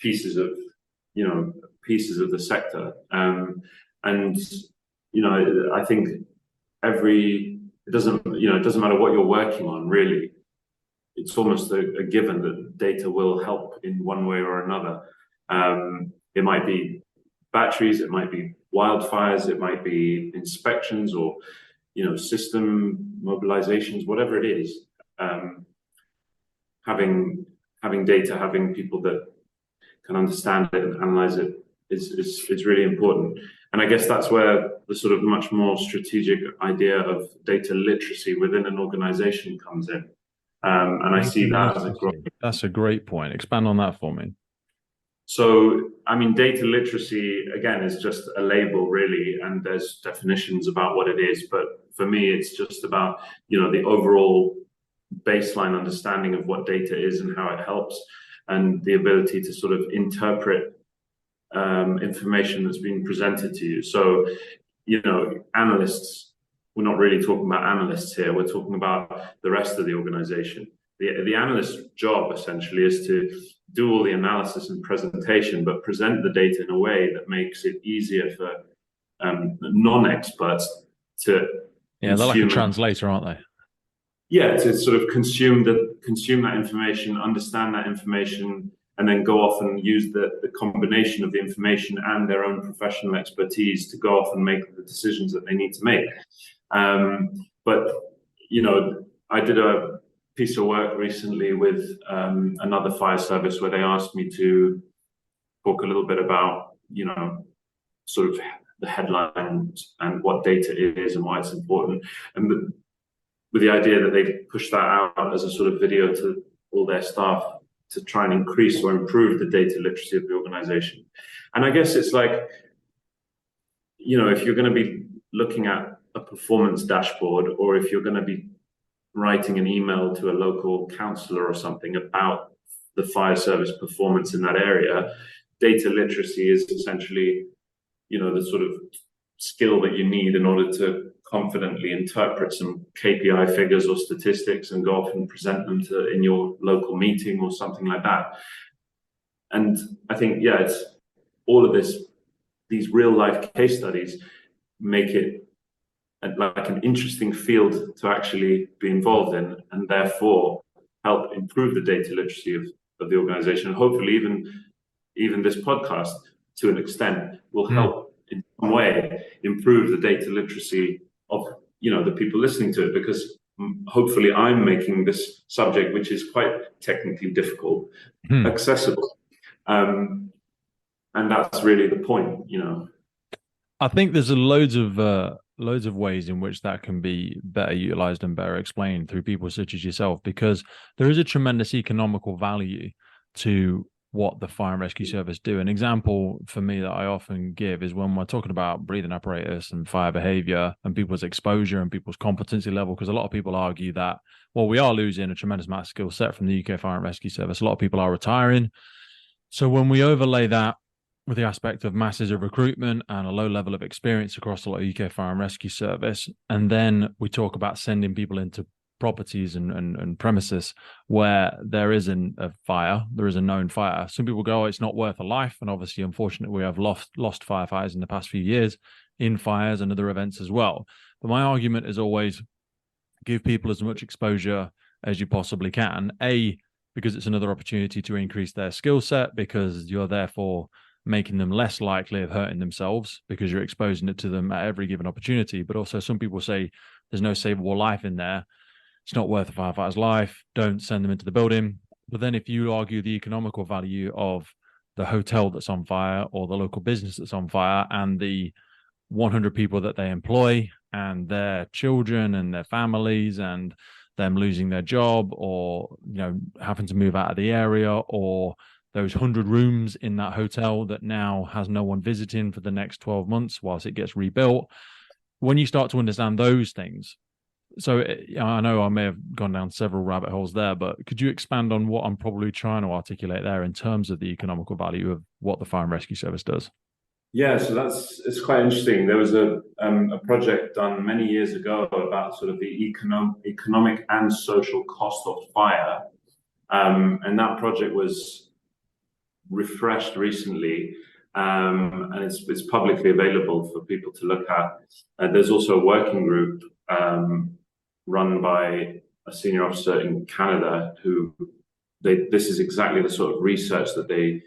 pieces of the sector. And I think it doesn't matter what you're working on, really. It's almost a given that data will help in one way or another. It might be batteries, it might be wildfires, it might be inspections, or system mobilizations, whatever it is. Having data, having people that can understand it and analyze it is really important. And I guess that's where the sort of much more strategic idea of data literacy within an organization comes in. And I see that as That's a great point. Expand on that for me. So, data literacy, again, is just a label, really, and there's definitions about what it is. But for me, it's just about, the overall baseline understanding of what data is and how it helps, and the ability to sort of interpret information that's being presented to you. So, analysts, we're not really talking about analysts here. We're talking about the rest of the organization. The analyst's job essentially is to do all the analysis and presentation, but present the data in a way that makes it easier for non-experts to they're like a translator, aren't they? Yeah, to sort of consume that information, understand that information, and then go off and use the combination of the information and their own professional expertise to go off and make the decisions that they need to make. But I did a piece of work recently with another fire service where they asked me to talk a little bit about, sort of the headlines and what data is and why it's important. And with the idea that they push that out as a sort of video to all their staff to try and increase or improve the data literacy of the organization. And I guess it's like, if you're going to be looking at a performance dashboard, or if you're going to be writing an email to a local councillor or something about the fire service performance in that area, data literacy is essentially, the sort of skill that you need in order to confidently interpret some KPI figures or statistics and go off and present them in your local meeting or something like that. And I think, it's all of these real life case studies make it like an interesting field to actually be involved in, and therefore help improve the data literacy of the organization. And hopefully even this podcast, to an extent, will help in some way improve the data literacy of the people listening to it, because hopefully I'm making this subject, which is quite technically difficult, accessible, and that's really the point. I think there's loads of ways in which that can be better utilized and better explained through people such as yourself, because there is a tremendous economical value to what the fire and rescue service do. An example for me that I often give is when we're talking about breathing apparatus and fire behavior and people's exposure and people's competency level, because a lot of people argue that, well, we are losing a tremendous amount of skill set from the UK Fire and Rescue Service. A lot of people are retiring. So when we overlay that with the aspect of masses of recruitment and a low level of experience across a lot of UK Fire and Rescue Service, and then we talk about sending people into properties and premises where there isn't a fire, there is a known fire. Some people go, oh, it's not worth a life. And obviously, unfortunately, we have lost firefighters in the past few years in fires and other events as well. But my argument is always give people as much exposure as you possibly can. A, because it's another opportunity to increase their skill set, because you're therefore making them less likely of hurting themselves because you're exposing it to them at every given opportunity. But also some people say there's no savable life in there. It's not worth a firefighter's life. Don't send them into the building. But then if you argue the economical value of the hotel that's on fire or the local business that's on fire and the 100 people that they employ and their children and their families and them losing their job, or having to move out of the area, or those 100 rooms in that hotel that now has no one visiting for the next 12 months whilst it gets rebuilt. When you start to understand those things, so I know I may have gone down several rabbit holes there, but could you expand on what I'm probably trying to articulate there in terms of the economical value of what the fire and rescue service does? Yeah, so it's quite interesting. There was a project done many years ago about sort of the economic and social cost of fire, and that project was refreshed recently, and it's publicly available for people to look at. There's also a working group run by a senior officer in Canada who this is exactly the sort of research that they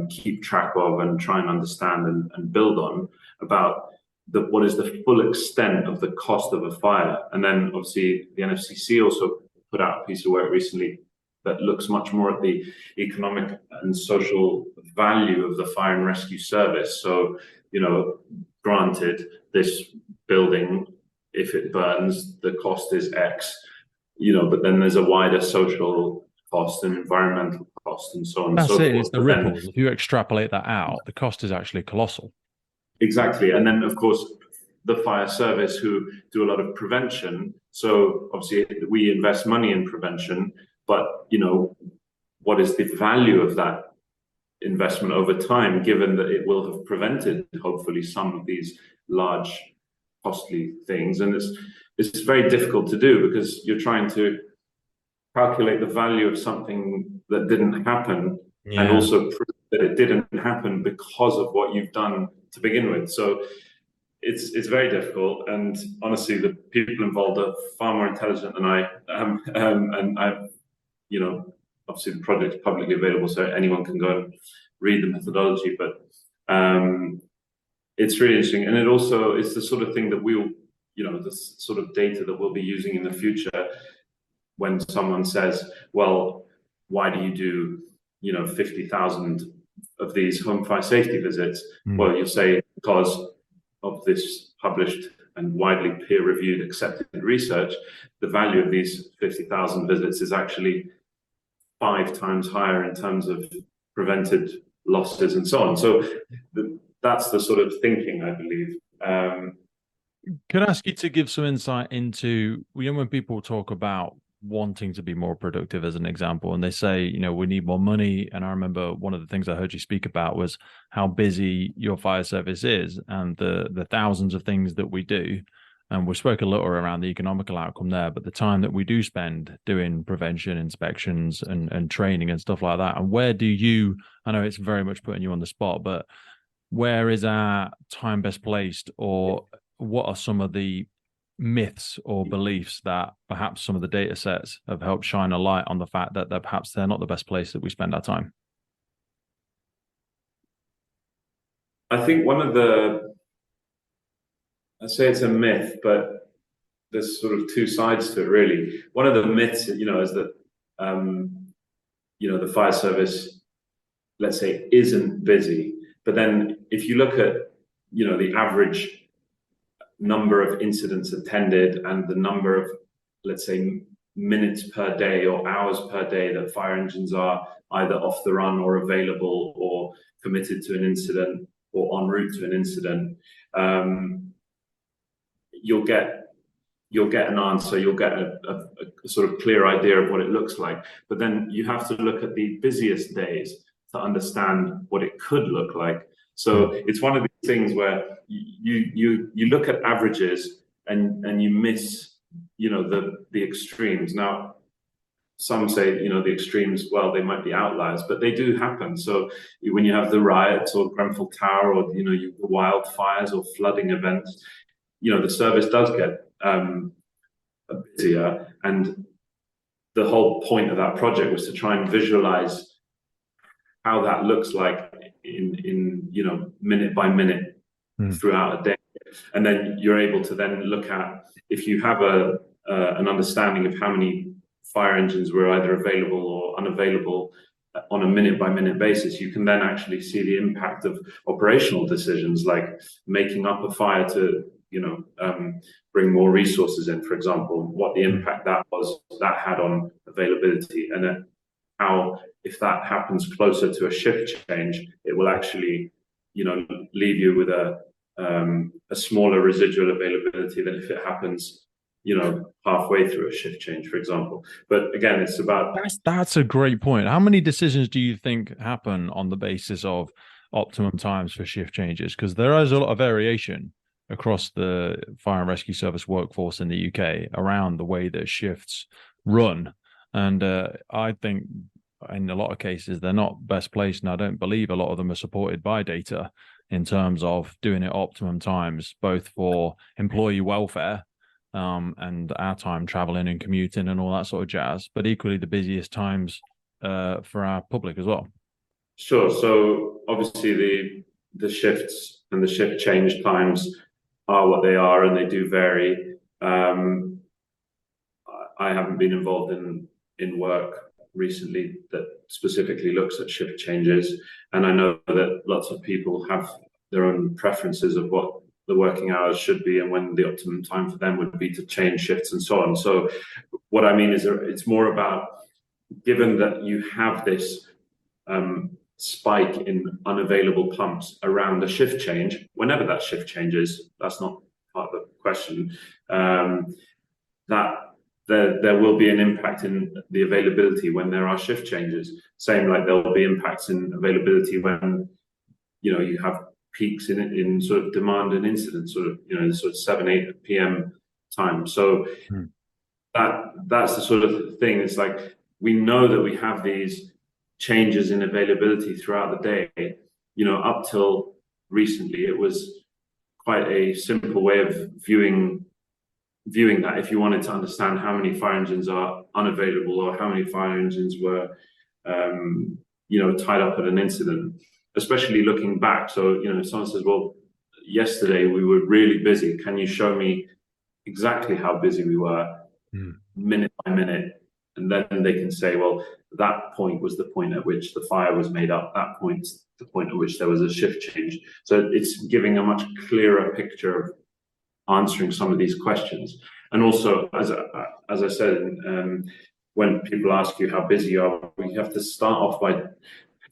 keep track of and try and understand and build on about what is the full extent of the cost of a fire. And then obviously the NFCC also put out a piece of work recently that looks much more at the economic and social value of the fire and rescue service. So, granted, this building, if it burns, the cost is X, but then there's a wider social cost and environmental cost and so on and so forth. It's the ripples. If you extrapolate that out, the cost is actually colossal. Exactly. And then, of course, the fire service, who do a lot of prevention. So obviously we invest money in prevention, but, what is the value of that investment over time, given that it will have prevented, hopefully, some of these large, costly things? And it's very difficult to do because you're trying to calculate the value of something that didn't happen, and also prove that it didn't happen because of what you've done to begin with. So it's very difficult, and honestly, the people involved are far more intelligent than I am. And I've, obviously the project is publicly available, so anyone can go and read the methodology. But it's really interesting, and it's the sort of thing that we'll, the sort of data that we'll be using in the future. When someone says, well, why do you do, 50,000 of these home fire safety visits? Well, you'll say, because of this published and widely peer-reviewed accepted research, the value of these 50,000 visits is actually 5 times higher in terms of prevented losses and so on. So that's the sort of thinking, I believe. Could I ask you to give some insight into, when people talk about wanting to be more productive, as an example, and they say, we need more money. And I remember one of the things I heard you speak about was how busy your fire service is and the thousands of things that we do. And we spoke a little around the economical outcome there, but the time that we do spend doing prevention, inspections and training and stuff like that. And where do you, I know it's very much putting you on the spot, but where is our time best placed, or what are some of the myths or beliefs that perhaps some of the data sets have helped shine a light on the fact that perhaps they're not the best place that we spend our time? I think I'd say it's a myth, but there's sort of two sides to it, really. One of the myths, is that, the fire service, let's say, isn't busy. But then if you look at, the average number of incidents attended and the number of, let's say, minutes per day or hours per day that fire engines are either off the run or available or committed to an incident or en route to an incident, you'll get an answer, you'll get a sort of clear idea of what it looks like. But then you have to look at the busiest days to understand what it could look like. So it's one of these things where you look at averages and you miss, the extremes. Now, some say, the extremes, well, they might be outliers, but they do happen. So when you have the riots or Grenfell Tower or, the wildfires or flooding events, the service does get busier. And the whole point of that project was to try and visualize how that looks like in minute by minute throughout a day. And then you're able to then look at, if you have an understanding of how many fire engines were either available or unavailable on a minute by minute basis, you can then actually see the impact of operational decisions, like making up a fire to bring more resources in, for example, what the impact that had on availability, and then how, if that happens closer to a shift change, it will actually, leave you with a smaller residual availability than if it happens, halfway through a shift change, for example. But again, it's about that's a great point. How many decisions do you think happen on the basis of optimum times for shift changes? Because there is a lot of variation across the fire and rescue service workforce in the UK around the way that shifts run. And I think in a lot of cases, they're not best placed. And I don't believe a lot of them are supported by data in terms of doing it optimum times, both for employee welfare and our time traveling and commuting and all that sort of jazz, but equally the busiest times for our public as well. Sure. So obviously the shifts and the shift change times are what they are, and they do vary. I haven't been involved in work recently that specifically looks at shift changes, and I know that lots of people have their own preferences of what the working hours should be and when the optimum time for them would be to change shifts and so on. So what I mean is it's more about, given that you have this spike in unavailable pumps around a shift change, whenever that shift changes, that's not part of the question, that there will be an impact in the availability when there are shift changes. Same like there will be impacts in availability when you have peaks in sort of demand and incidents, sort of 7-8 p.m. time. So that's the sort of thing. It's like, we know that we have these changes in availability throughout the day. Up till recently, it was quite a simple way of viewing that. If you wanted to understand how many fire engines are unavailable or how many fire engines were tied up at an incident, especially looking back. So if someone says, well, yesterday we were really busy, can you show me exactly how busy we were minute by minute? And then they can say, well, that point was the point at which the fire was made up, that point's the point at which there was a shift change. So it's giving a much clearer picture of answering some of these questions. And also, as I said, when people ask you how busy you are, you have to start off by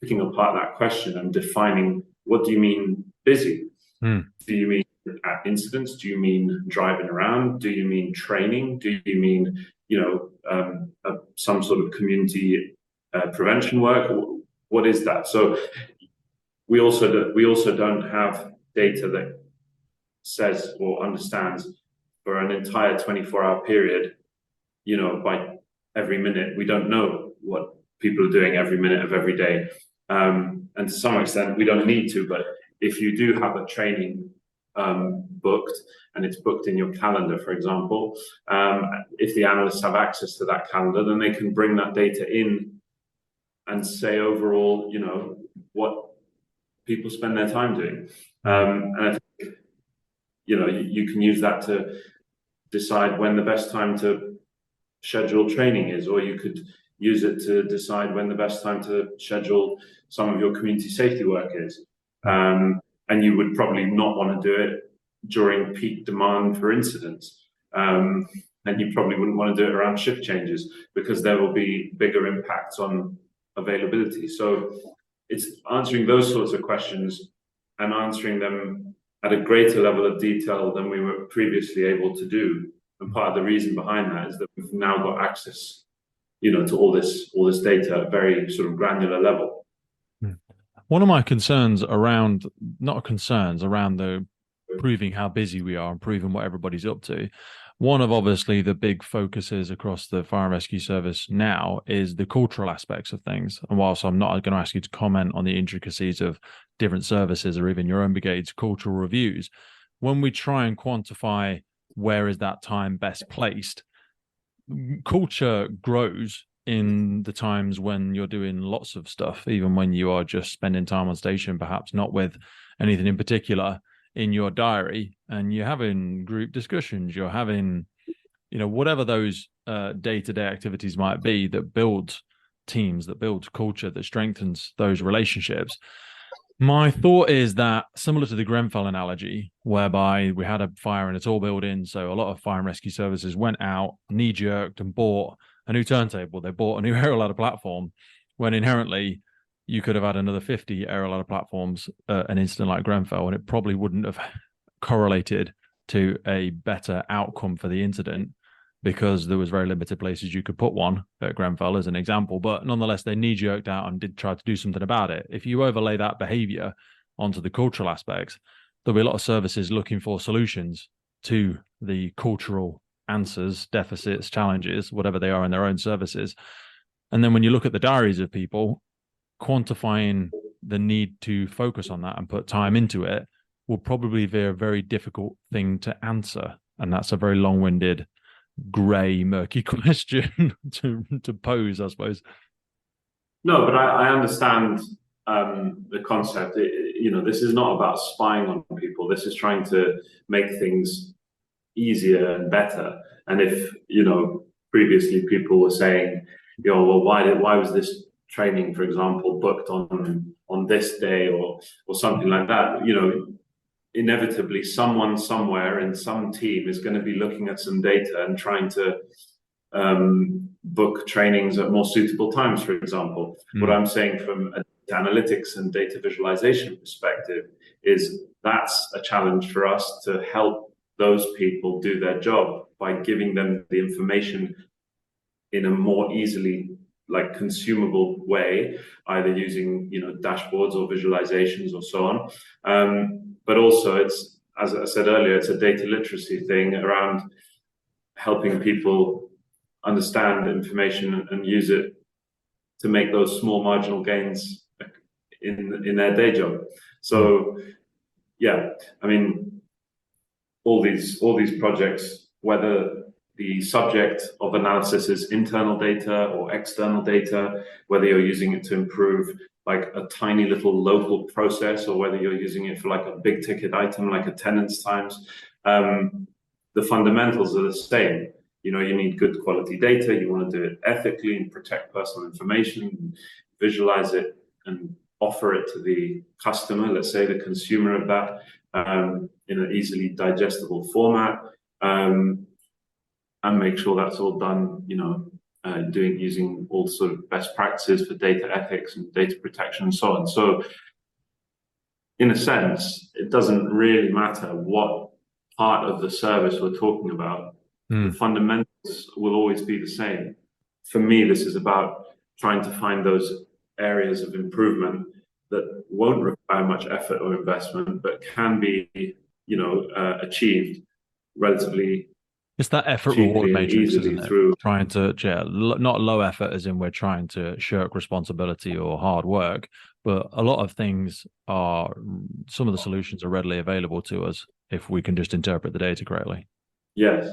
picking apart that question and defining, what do you mean busy? Do you mean at incidents? Do you mean driving around? Do you mean training? Do you mean some sort of community prevention work? What is that? So we also don't have data that says or understands for an entire 24-hour period, by every minute. We don't know what people are doing every minute of every day. And to some extent, we don't need to. But if you do have a training booked, and it's booked in your calendar, for example, if the analysts have access to that calendar, then they can bring that data in and say overall, what people spend their time doing. And I think, you can use that to decide when the best time to schedule training is, or you could use it to decide when the best time to schedule some of your community safety work is. And you would probably not want to do it during peak demand for incidents. And you probably wouldn't want to do it around shift changes, because there will be bigger impacts on availability. So it's answering those sorts of questions and answering them at a greater level of detail than we were previously able to do. And part of the reason behind that is that we've now got access, to all this data at a very sort of granular level. One of my concerns around the proving how busy we are and proving what everybody's up to, one of obviously the big focuses across the fire and rescue service now is the cultural aspects of things. And whilst I'm not going to ask you to comment on the intricacies of different services or even your own brigade's cultural reviews, when we try and quantify where is that time best placed, culture grows in the times when you're doing lots of stuff, even when you are just spending time on station, perhaps not with anything in particular in your diary, and you're having group discussions, you're having, whatever those day-to-day activities might be that build teams, that build culture, that strengthens those relationships. My thought is that similar to the Grenfell analogy, whereby we had a fire in a tall building, so a lot of fire and rescue services went out, knee jerked, and bought a new turntable. They bought a new aerial ladder platform, when inherently you could have had another 50 aerial ladder platforms an incident like Grenfell, and it probably wouldn't have correlated to a better outcome for the incident because there was very limited places you could put one at Grenfell as an example. But nonetheless, they knee jerked out and did try to do something about it. If you overlay that behavior onto the cultural aspects, there'll be a lot of services looking for solutions to the cultural answers, deficits, challenges, whatever they are in their own services. And then when you look at the diaries of people, quantifying the need to focus on that and put time into it will probably be a very difficult thing to answer. And that's a very long-winded, grey, murky question to pose, I suppose. No, but I understand the concept. This is not about spying on people. This is trying to make things easier and better. And if, previously people were saying, well, why was this training, for example, booked on this day or something like that? Inevitably someone somewhere in some team is going to be looking at some data and trying to book trainings at more suitable times, for example. What I'm saying from a data analytics and data visualization perspective is that's a challenge for us to help those people do their job by giving them the information in a more easily consumable way, either using dashboards or visualizations or so on. But also, it's, as I said earlier, it's a data literacy thing around helping people understand information and use it to make those small marginal gains in their day job. So, yeah, I mean, all these projects, whether the subject of analysis is internal data or external data, whether you're using it to improve a tiny little local process or whether you're using it for a big ticket item like attendance times, the fundamentals are the same. You need good quality data, you want to do it ethically and protect personal information, visualize it and offer it to the customer, let's say the consumer of that, in an easily digestible format, and make sure that's all done, using all sort of best practices for data ethics and data protection and so on. So in a sense, it doesn't really matter what part of the service we're talking about. The fundamentals will always be the same. For me, this is about trying to find those areas of improvement that won't require much effort or investment, but can be, achieved relatively. It's that effort reward matrix, isn't it? Through trying to, not low effort as in we're trying to shirk responsibility or hard work, but a lot of things are, some of the solutions are readily available to us if we can just interpret the data correctly. Yes.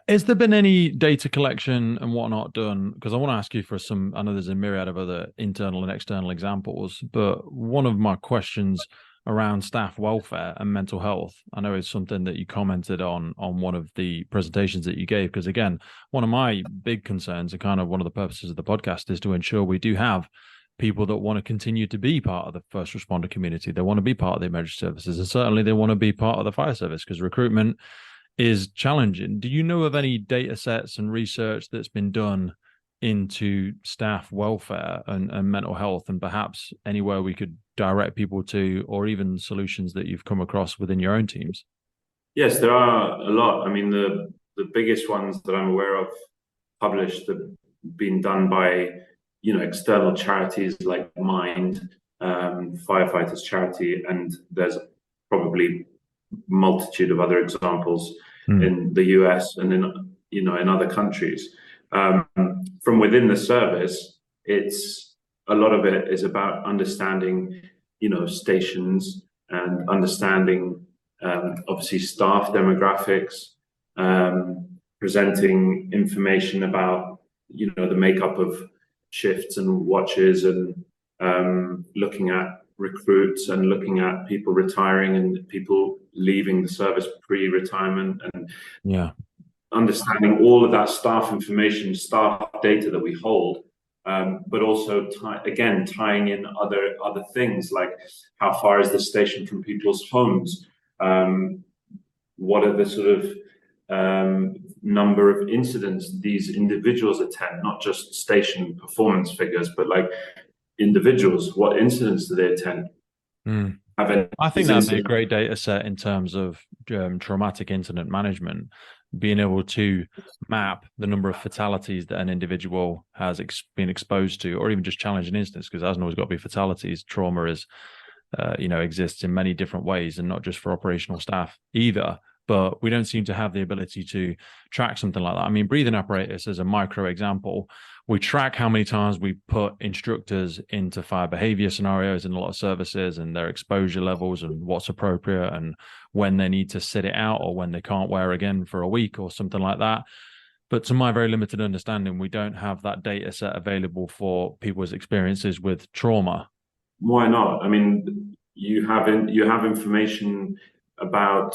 Has there been any data collection and whatnot done? Because I want to ask you for some, I know there's a myriad of other internal and external examples, but one of my questions around staff welfare and mental health, I know is something that you commented on one of the presentations that you gave, because again, one of my big concerns and kind of one of the purposes of the podcast is to ensure we do have people that want to continue to be part of the first responder community. They want to be part of the emergency services, and certainly they want to be part of the fire service, because recruitment is challenging. Do you know of any data sets and research that's been done into staff welfare and mental health, and perhaps anywhere we could direct people to, or even solutions that you've come across within your own teams? Yes, there are a lot. I mean, the biggest ones that I'm aware of published have been done by, external charities like Mind, Firefighters charity, and there's probably multitude of other examples in the US and in other countries. From within the service, it's a lot of it is about understanding, stations and understanding, obviously staff demographics, presenting information about, the makeup of shifts and watches, and looking at recruits and looking at people retiring and people leaving the service pre-retirement, and understanding all of that staff information, staff data that we hold, but also tying in other things like how far is the station from people's homes, what are the sort of number of incidents these individuals attend, not just station performance figures, but like individuals, what incidents do they attend? I think that'd be a great data set in terms of traumatic incident management, being able to map the number of fatalities that an individual has been exposed to, or even just challenging incidents, because there hasn't always got to be fatalities. Trauma is, exists in many different ways, and not just for operational staff either. But we don't seem to have the ability to track something like that. I mean, breathing apparatus as a micro example, we track how many times we put instructors into fire behavior scenarios in a lot of services and their exposure levels and what's appropriate and when they need to sit it out or when they can't wear again for a week or something like that. But to my very limited understanding, we don't have that data set available for people's experiences with trauma. Why not? I mean, you have information about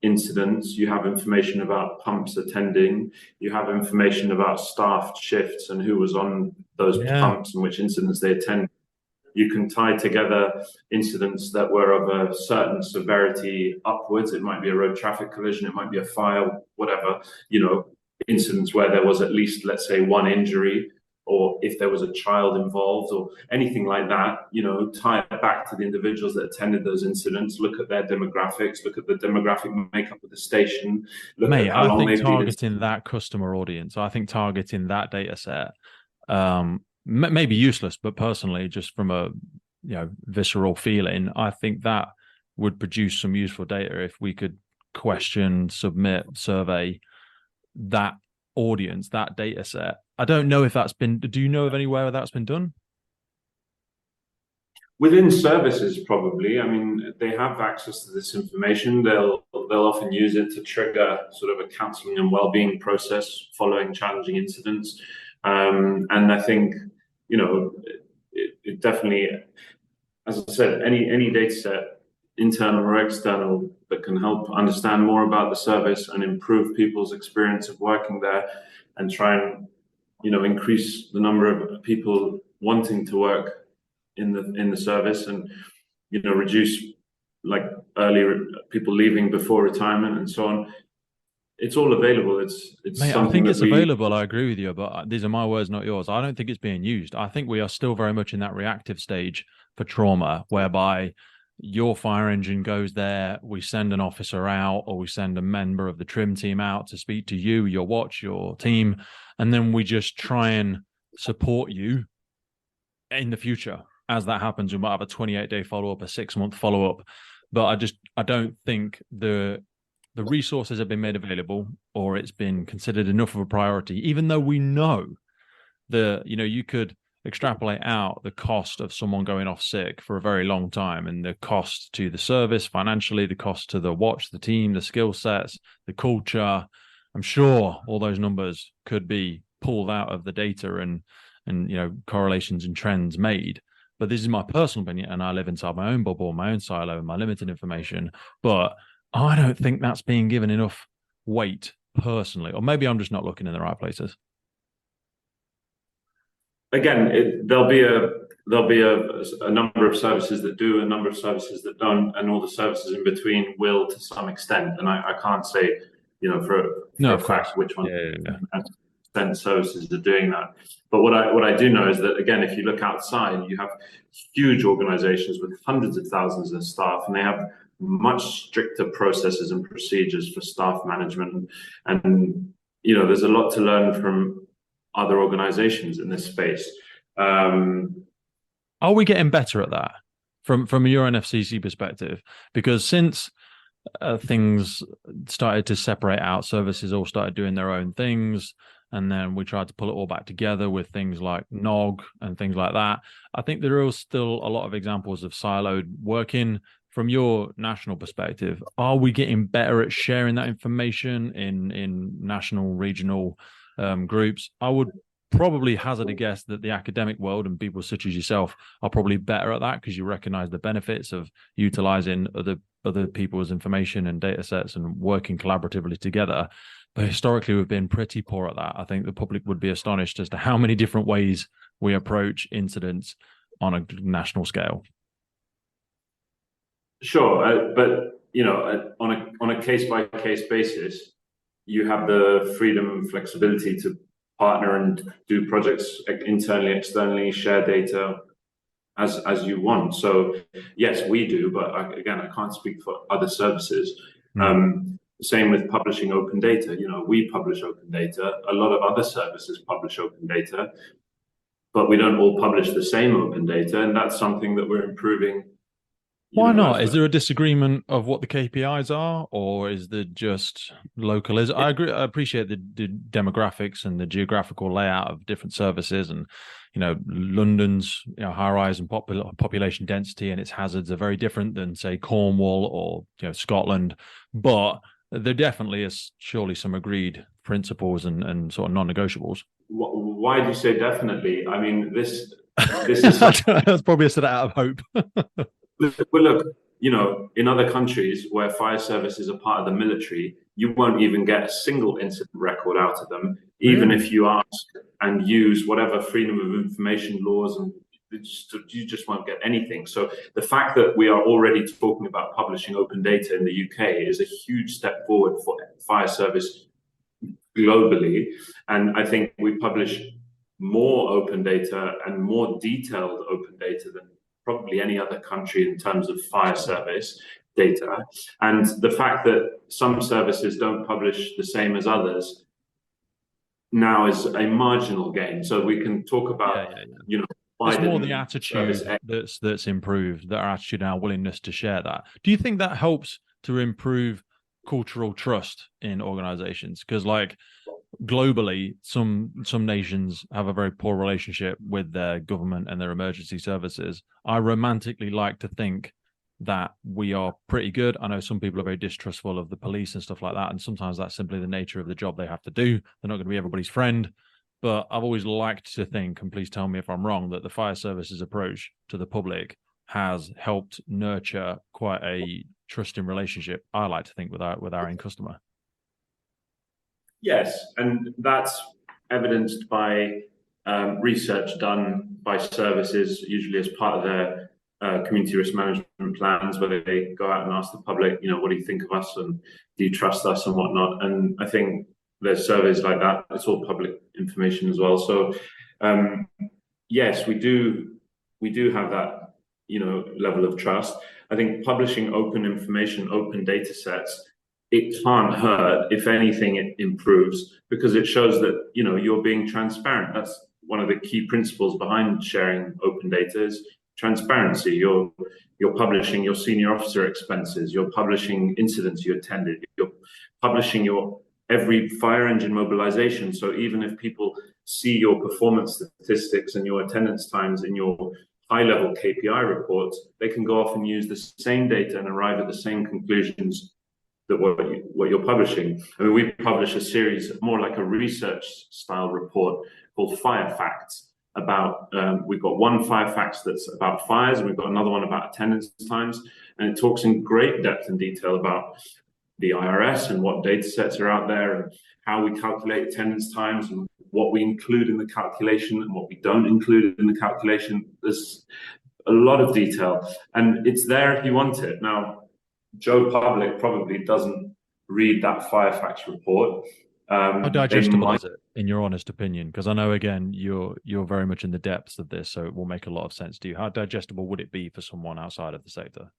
incidents, you have information about pumps attending, you have information about staff shifts and who was on those pumps and which incidents they attend. You can tie together incidents that were of a certain severity upwards. It might be a road traffic collision, it might be a fire, whatever, incidents where there was at least, let's say, one injury, or if there was a child involved or anything like that, tie it back to the individuals that attended those incidents, look at their demographics, look at the demographic makeup of the station. Mate, I think targeting that customer audience, I think targeting that data set may be useless, but personally, just from a visceral feeling, I think that would produce some useful data if we could question, submit, survey that audience, that data set. I don't know if that's been, do you know of anywhere that's been done? Within services, probably. I mean, they have access to this information. They'll often use it to trigger sort of a counseling and well-being process following challenging incidents. And I think, it definitely, as I said, any data set, internal or external, that can help understand more about the service and improve people's experience of working there and try and increase the number of people wanting to work in the service and reduce like early people leaving before retirement and so on. It's all available. Mate, I think it's available. I agree with you, but these are my words, not yours. I don't think it's being used. I think we are still very much in that reactive stage for trauma, whereby your fire engine goes there, we send an officer out, or we send a member of the trim team out to speak to you, your watch, your team, and then we just try and support you in the future. As that happens, we might have a 28-day follow-up, a 6-month follow-up, but I don't think the resources have been made available, or it's been considered enough of a priority, even though we know that, you could extrapolate out the cost of someone going off sick for a very long time and the cost to the service financially, the cost to the watch, the team, the skill sets, the culture. I'm sure all those numbers could be pulled out of the data and correlations and trends made. But this is my personal opinion, and I live inside my own bubble, my own silo, and my limited information. But I don't think that's being given enough weight personally, or maybe I'm just not looking in the right places. Again, there'll be a number of services that do, a number of services that don't, and all the services in between will to some extent. And I can't say, for a fact which one extent services are doing that. But what I do know is that, again, if you look outside, you have huge organizations with hundreds of thousands of staff, and they have much stricter processes and procedures for staff management. And there's a lot to learn from other organizations in this space. Are we getting better at that from your NFCC perspective? Because since things started to separate out, services all started doing their own things, and then we tried to pull it all back together with things like NOG and things like that. I think there are still a lot of examples of siloed working. From your national perspective, are we getting better at sharing that information in national, regional groups? I would probably hazard a guess that the academic world and people such as yourself are probably better at that, because you recognize the benefits of utilizing other people's information and data sets and working collaboratively together. But historically, we've been pretty poor at that. I think the public would be astonished as to how many different ways we approach incidents on a national scale? Sure, but on a case by case basis, you have the freedom and flexibility to partner and do projects internally, externally, share data as you want. So yes, we do, but again, I can't speak for other services. Same with publishing open data. We publish open data. A lot of other services publish open data, but we don't all publish the same open data, and that's something that we're improving. Why not? Is there a disagreement of what the KPIs are, or is there just localism? I agree. I appreciate the demographics and the geographical layout of different services, and London's high rise and population density and its hazards are very different than, say, Cornwall or Scotland. But there definitely is surely some agreed principles and sort of non-negotiables. Why do you say definitely? I mean, this is that's probably a set out of hope. But look, in other countries where fire services are part of the military, you won't even get a single incident record out of them, even if you ask and use whatever freedom of information laws, and you just won't get anything. So the fact that we are already talking about publishing open data in the UK is a huge step forward for fire service globally. And I think we publish more open data and more detailed open data than probably any other country in terms of fire service data. And the fact that some services don't publish the same as others now is a marginal gain. So we can talk about, it's more the attitude that's improved, our attitude and our willingness to share that. Do you think that helps to improve cultural trust in organizations? Because globally, some nations have a very poor relationship with their government and their emergency services. I romantically like to think that we are pretty good. I know some people are very distrustful of the police and stuff like that, and sometimes that's simply the nature of the job they have to do. They're not going to be everybody's friend. But I've always liked to think, and please tell me if I'm wrong, that the fire services approach to the public has helped nurture quite a trusting relationship, I like to think, with our end customer. Yes, and that's evidenced by research done by services, usually as part of their community risk management plans, where they go out and ask the public, what do you think of us, and do you trust us, and whatnot. And I think there's surveys like that. It's all public information as well. So yes, we do have that level of trust. I think publishing open information, open data sets, it can't hurt. If anything, it improves, because it shows that you're being transparent. That's one of the key principles behind sharing open data is transparency. You're publishing your senior officer expenses. You're publishing incidents you attended. You're publishing your every fire engine mobilization. So even if people see your performance statistics and your attendance times in your high-level KPI reports, they can go off and use the same data and arrive at the same conclusions that what you're publishing. I mean, we publish a series, more like a research style report called Fire Facts. We've got one Fire Facts that's about fires, and we've got another one about attendance times, and it talks in great depth and detail about the IRS and what data sets are out there and how we calculate attendance times and what we include in the calculation and what we don't include in the calculation. There's a lot of detail, and it's there if you want it. Now, Joe Public probably doesn't read that Fire Facts report. How digestible is it, in your honest opinion? Because I know, again, you're very much in the depths of this, so it will make a lot of sense to you. How digestible would it be for someone outside of the sector?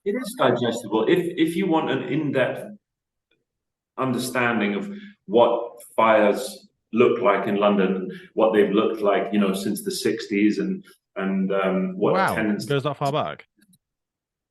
It is digestible. If you want an in-depth understanding of what fires look like in London, what they've looked like, since the 60s, and what attendance. It goes that far back.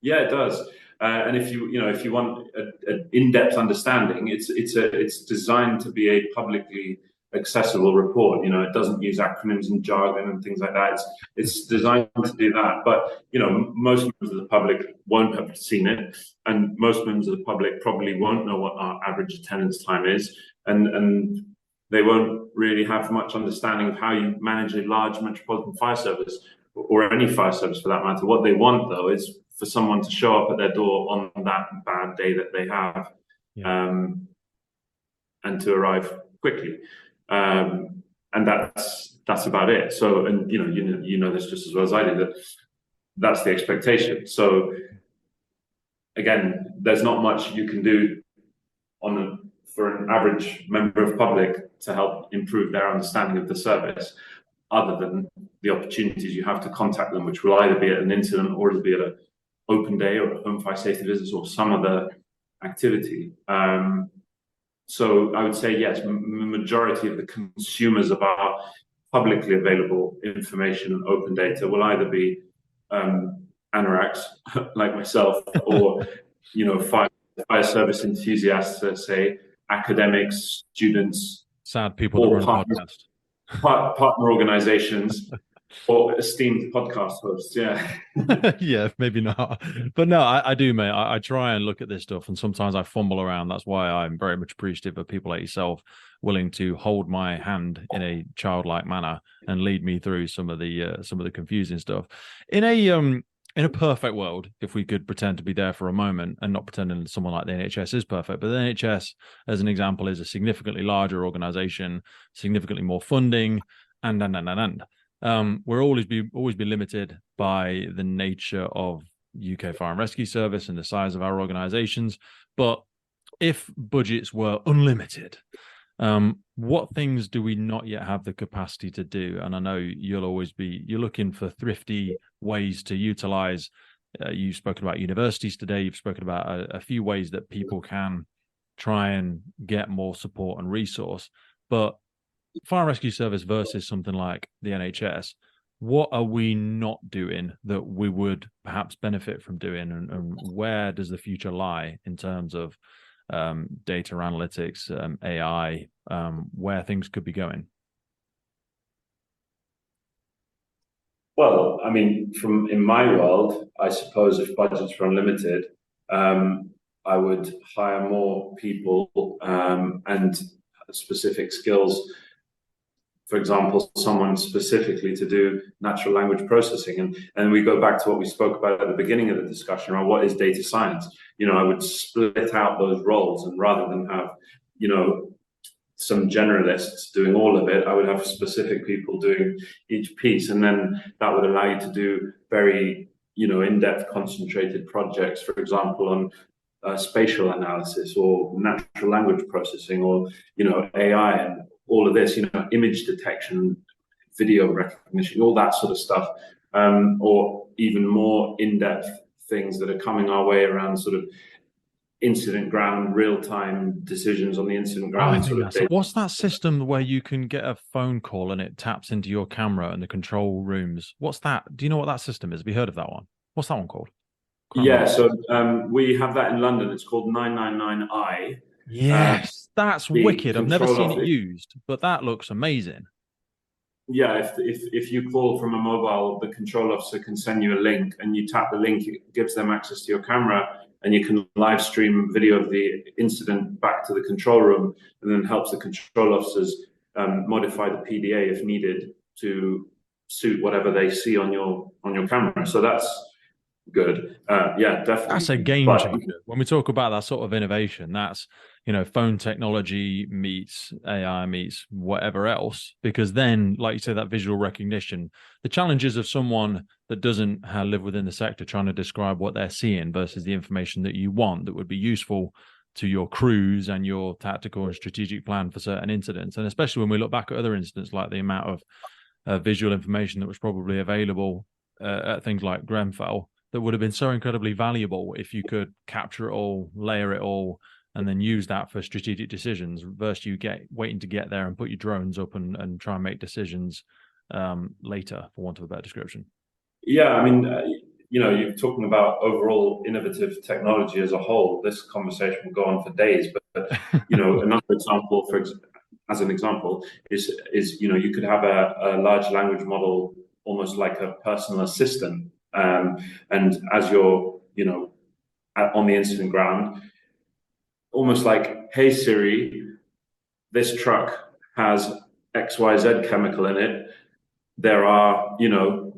Yeah, it does. And if you want an in-depth understanding, it's designed to be a publicly accessible report. It doesn't use acronyms and jargon and things like that. It's designed to do that. But most members of the public won't have seen it, and most members of the public probably won't know what our average attendance time is, and they won't really have much understanding of how you manage a large metropolitan fire service, or any fire service for that matter. What they want, though, is for someone to show up at their door on that bad day that they have, and to arrive quickly. And that's that's about it. So, and you know this just as well as I do, that that's the expectation. So again, there's not much you can do for an average member of public to help improve their understanding of the service, other than the opportunities you have to contact them, which will either be at an incident or it'll be at an open day or a home fire safety visit or some other activity. So I would say yes, majority of the consumers of our publicly available information and open data will either be anoraks like myself, or fire service enthusiasts, let's say, academics, students, sad people that run a podcast, partner organizations, or esteemed podcast hosts. Yeah. Yeah, maybe not, but no, I do, mate. I try and look at this stuff, and sometimes I fumble around. That's why I'm very much appreciative of people like yourself willing to hold my hand in a childlike manner and lead me through some of the confusing stuff. In a perfect world, if we could pretend to be there for a moment, and not pretending someone like the NHS is perfect, but the NHS, as an example, is a significantly larger organization, significantly more funding, and we're always be limited by the nature of UK Fire and Rescue Service and the size of our organizations. But if budgets were unlimited, what things do we not yet have the capacity to do? And I know you're looking for thrifty ways to utilize. You've spoken about universities today. You've spoken about a few ways that people can try and get more support and resource. But Fire and Rescue Service versus something like the NHS, what are we not doing that we would perhaps benefit from doing, and where does the future lie in terms of data analytics, AI, where things could be going? Well, I mean, in my world, I suppose if budgets were unlimited, I would hire more people and specific skills. For example, someone specifically to do natural language processing. And we go back to what we spoke about at the beginning of the discussion around what is data science. I would split out those roles, and rather than have, some generalists doing all of it, I would have specific people doing each piece. And then that would allow you to do very, in-depth concentrated projects, for example, on spatial analysis or natural language processing, or, AI and all of this, image detection, video recognition, all that sort of stuff, or even more in-depth things that are coming our way around sort of incident ground, real-time decisions on the incident ground. What's that system where you can get a phone call and it taps into your camera and the control rooms? What's that? Do you know what that system is? Have you heard of that one? What's that one called? Yeah, so we have that in London. It's called 999i. Yes, that's wicked. I've never seen it used, but that looks amazing. Yeah, if you call from a mobile, the control officer can send you a link, and you tap the link, it gives them access to your camera, and you can live stream video of the incident back to the control room, and then helps the control officers modify the PDA if needed to suit whatever they see on your camera. So that's good. Yeah, definitely. That's a game changer. When we talk about that sort of innovation, that's, phone technology meets AI meets whatever else, because then, like you say, that visual recognition, the challenges of someone that doesn't live within the sector trying to describe what they're seeing versus the information that you want that would be useful to your crews and your tactical and strategic plan for certain incidents. And especially when we look back at other incidents, like the amount of visual information that was probably available at things like Grenfell, that would have been so incredibly valuable if you could capture it all, layer it all, and then use that for strategic decisions, versus you waiting to get there and put your drones up and try and make decisions later, for want of a better description. Yeah, I mean, you're talking about overall innovative technology as a whole. This conversation will go on for days, but another example, as an example, is you could have a large language model, almost like a personal assistant. And as you're, on the incident ground, almost like, hey Siri, this truck has XYZ chemical in it. There are,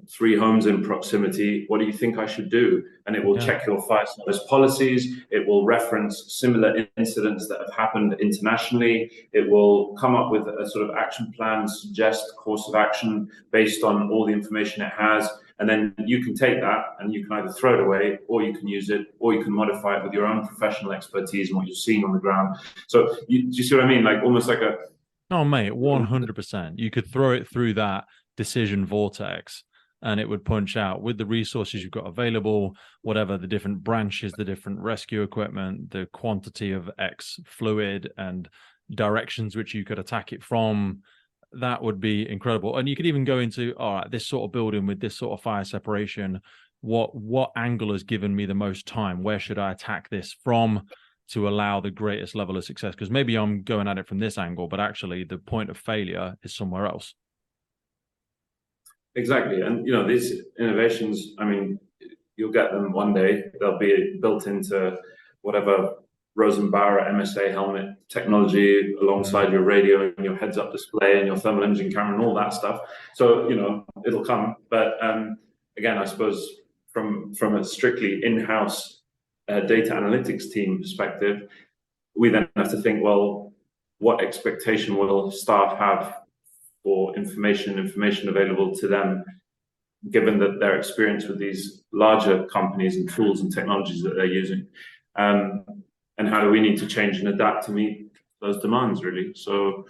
3 homes in proximity. What do you think I should do? And it will check your fire service policies. It will reference similar incidents that have happened internationally. It will come up with a sort of action plan, suggest course of action based on all the information it has. And then you can take that and you can either throw it away, or you can use it, or you can modify it with your own professional expertise and what you're seeing on the ground. So do you see what I mean? Like almost like a... Oh, mate, 100%. You could throw it through that decision vortex and it would punch out with the resources you've got available, whatever the different branches, the different rescue equipment, the quantity of X fluid and directions which you could attack it from. That would be incredible. And you could even go into, all right, this sort of building with this sort of fire separation, what angle has given me the most time? Where should I attack this from to allow the greatest level of success? Because maybe I'm going at it from this angle, but actually the point of failure is somewhere else. Exactly. And, these innovations, I mean, you'll get them one day. They'll be built into whatever Rosenbauer MSA helmet technology alongside your radio and your heads-up display and your thermal imaging camera and all that stuff. So, it'll come. But again, I suppose from a strictly in-house data analytics team perspective, we then have to think, well, what expectation will staff have for information available to them, given that their experience with these larger companies and tools and technologies that they're using, and how do we need to change and adapt to meet those demands, really? So,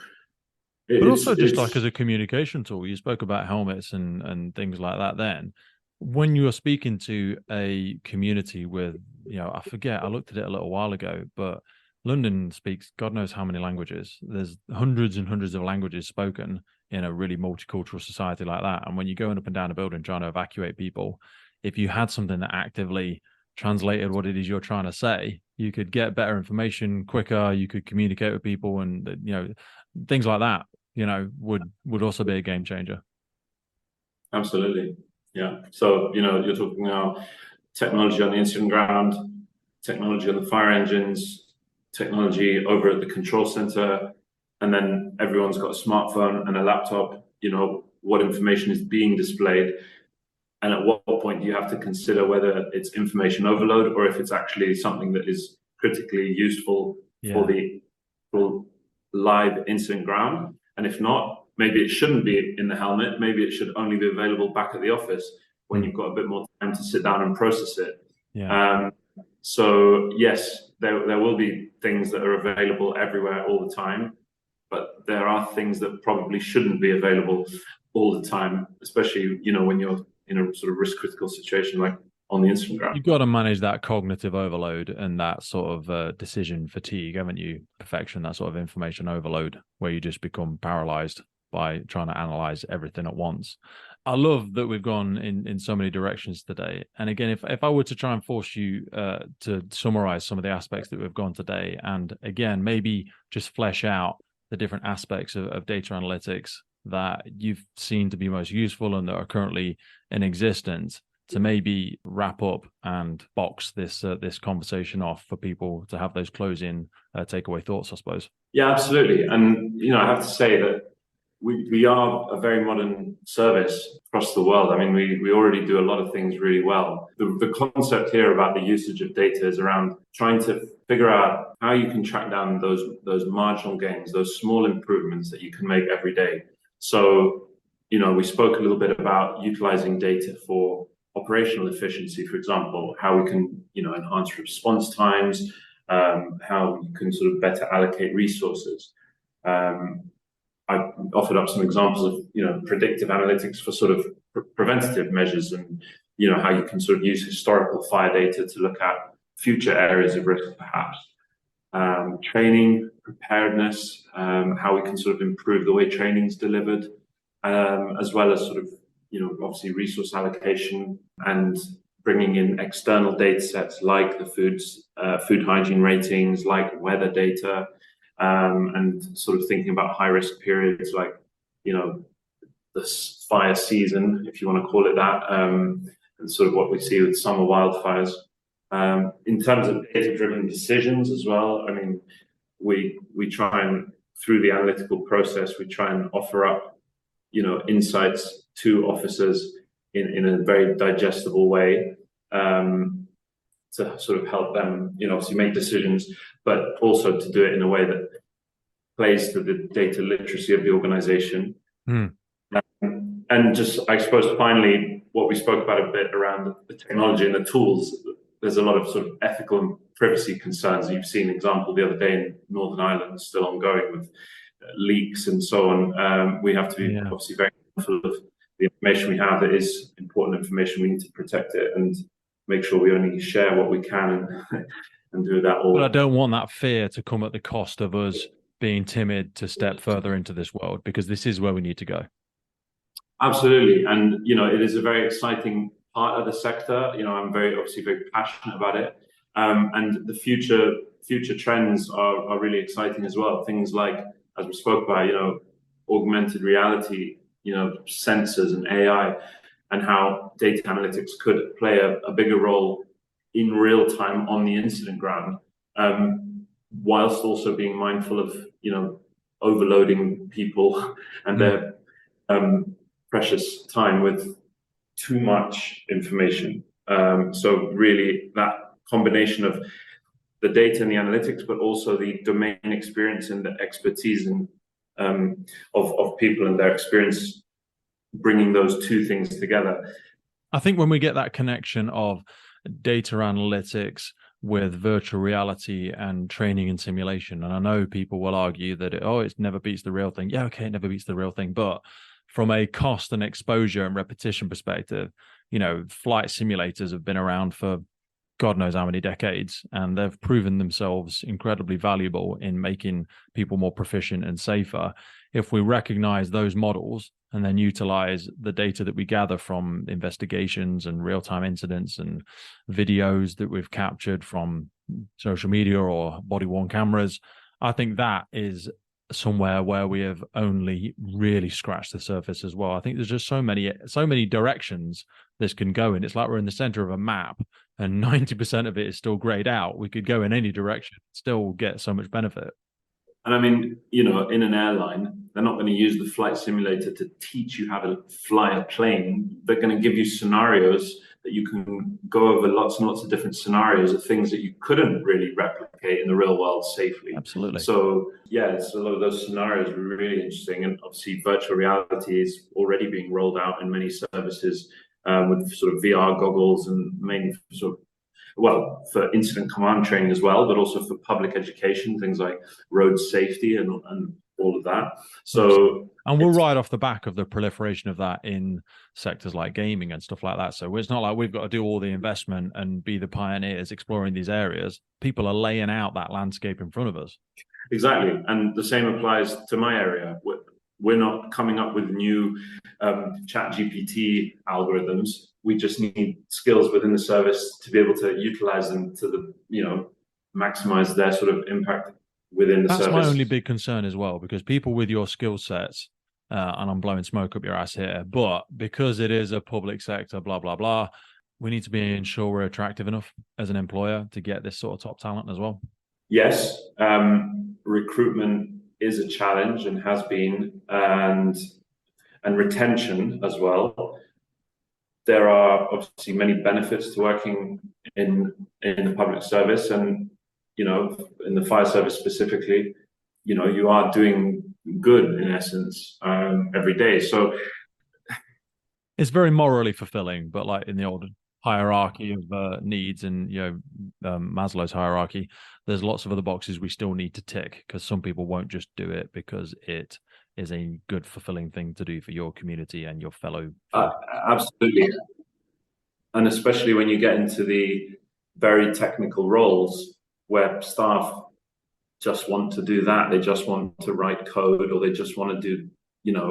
but also just like as a communication tool, you spoke about helmets and things like that. Then, when you're speaking to a community with, I forget, I looked at it a little while ago, but London speaks God knows how many languages. There's hundreds and hundreds of languages spoken in a really multicultural society like that. And when you're going up and down a building trying to evacuate people, if you had something that actively translated what it is you're trying to say, you could get better information quicker, you could communicate with people, and things like that, would also be a game changer. Absolutely. Yeah. So, you're talking now technology on the incident ground, technology on the fire engines, technology over at the control center, and then everyone's got a smartphone and a laptop. What information is being displayed, and at what point do you have to consider whether it's information overload or if it's actually something that is critically useful for the live incident ground. And if not, maybe it shouldn't be in the helmet. Maybe it should only be available back at the office when you've got a bit more time to sit down and process it. So yes, there will be things that are available everywhere all the time, but there are things that probably shouldn't be available all the time, especially, when you're in a sort of risk critical situation like on the incident ground. You've got to manage that cognitive overload and that sort of decision fatigue, haven't you? Perfection, that sort of information overload where you just become paralyzed by trying to analyze everything at once. I love that we've gone in so many directions today. And again, if I were to try and force you to summarize some of the aspects that we've gone today, and again, maybe just flesh out the different aspects of data analytics that you've seen to be most useful and that are currently in existence, to maybe wrap up and box this conversation off for people to have those closing takeaway thoughts, I suppose. Yeah, absolutely. And, I have to say that we are a very modern service across the world. I mean, we already do a lot of things really well. The concept here about the usage of data is around trying to figure out how you can track down those marginal gains, those small improvements that you can make every day. So, we spoke a little bit about utilizing data for operational efficiency, for example, how we can, enhance response times, how you can sort of better allocate resources. I offered up some examples of, predictive analytics for sort of preventative measures, and, how you can sort of use historical fire data to look at future areas of risk, perhaps. Training, preparedness, how we can sort of improve the way training is delivered, as well as sort of, obviously resource allocation and bringing in external data sets like the food hygiene ratings, like weather data, and sort of thinking about high risk periods like, the fire season, if you want to call it that, and sort of what we see with summer wildfires. In terms of data-driven decisions as well, I mean, we try and, through the analytical process, we try and offer up, insights to officers in a very digestible way, to sort of help them, obviously make decisions, but also to do it in a way that plays to the data literacy of the organization. And just, I suppose, finally, what we spoke about a bit around the technology and the tools, there's a lot of sort of ethical and privacy concerns. You've seen an example the other day in Northern Ireland, still ongoing, with leaks and so on. We have to be obviously very mindful of the information we have. That is important information. We need to protect it and make sure we only share what we can and do that all. But I don't want that fear to come at the cost of us being timid to step further into this world, because this is where we need to go. Absolutely. And, it is a very exciting part of the sector. I'm obviously very passionate about it. And the future trends are really exciting as well. Things like, as we spoke about, augmented reality, sensors and AI, and how data analytics could play a bigger role in real time on the incident ground, whilst also being mindful of, overloading people and their precious time with too much information. So really that combination of the data and the analytics, but also the domain experience and the expertise and of people and their experience, bringing those two things together. I think when we get that connection of data analytics with virtual reality and training and simulation, and I know people will argue that it never beats the real thing. Yeah, okay, it never beats the real thing, but from a cost and exposure and repetition perspective, flight simulators have been around for God knows how many decades, and they've proven themselves incredibly valuable in making people more proficient and safer. If we recognize those models and then utilize the data that we gather from investigations and real-time incidents and videos that we've captured from social media or body-worn cameras, I think that is somewhere where we have only really scratched the surface as well. I think there's just so many directions this can go in. It's like we're in the center of a map and 90% of it is still grayed out. We could go in any direction, still get so much benefit. And I mean, in an airline, they're not going to use the flight simulator to teach you how to fly a plane. They're going to give you scenarios that you can go over, lots and lots of different scenarios of things that you couldn't really replicate in the real world safely. Absolutely. So it's a lot of those scenarios are really interesting. And obviously virtual reality is already being rolled out in many services, with sort of VR goggles, and mainly for incident command training as well, but also for public education, things like road safety and all of that. So, and we'll ride off the back of the proliferation of that in sectors like gaming and stuff like that. So it's not like we've got to do all the investment and be the pioneers exploring these areas. People are laying out that landscape in front of us. Exactly. And the same applies to my area. We're not coming up with new ChatGPT algorithms. We just need skills within the service to be able to utilize them to maximize their sort of impact within the service. That's my only big concern as well, because people with your skill sets, and I'm blowing smoke up your ass here, but because it is a public sector, blah, blah, blah, we need to be ensure we're attractive enough as an employer to get this sort of top talent as well. Yes. Recruitment is a challenge and has been, and retention as well. There are obviously many benefits to working in the public service, and in the fire service specifically, you are doing good in essence every day. So it's very morally fulfilling, but like in the old hierarchy of needs and Maslow's hierarchy, there's lots of other boxes we still need to tick, because some people won't just do it because it is a good, fulfilling thing to do for your community and your fellow. Absolutely. And especially when you get into the very technical roles where staff just want to do that. They just want to write code, or they just want to do,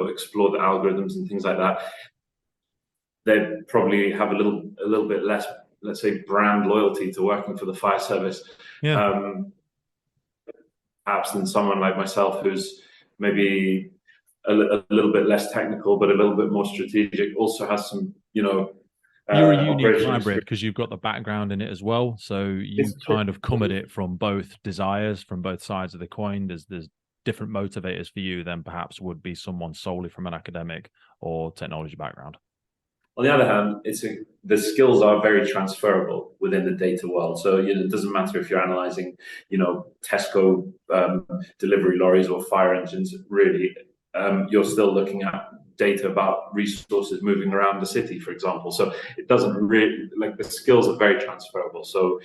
explore the algorithms and things like that. They probably have a little bit less, let's say, brand loyalty to working for the fire service. Yeah. Perhaps than someone like myself, who's maybe a little bit less technical, but a little bit more strategic, also has some, you're a unique hybrid because you've got the background in it as well. So you kind of come at it from both desires, from both sides of the coin. There's different motivators for you than perhaps would be someone solely from an academic or technology background. On the other hand, the skills are very transferable within the data world. So it doesn't matter if you're analyzing, Tesco delivery lorries or fire engines. Really, you're still looking at data about resources moving around the city, for example. So it doesn't really, the skills are very transferable. So,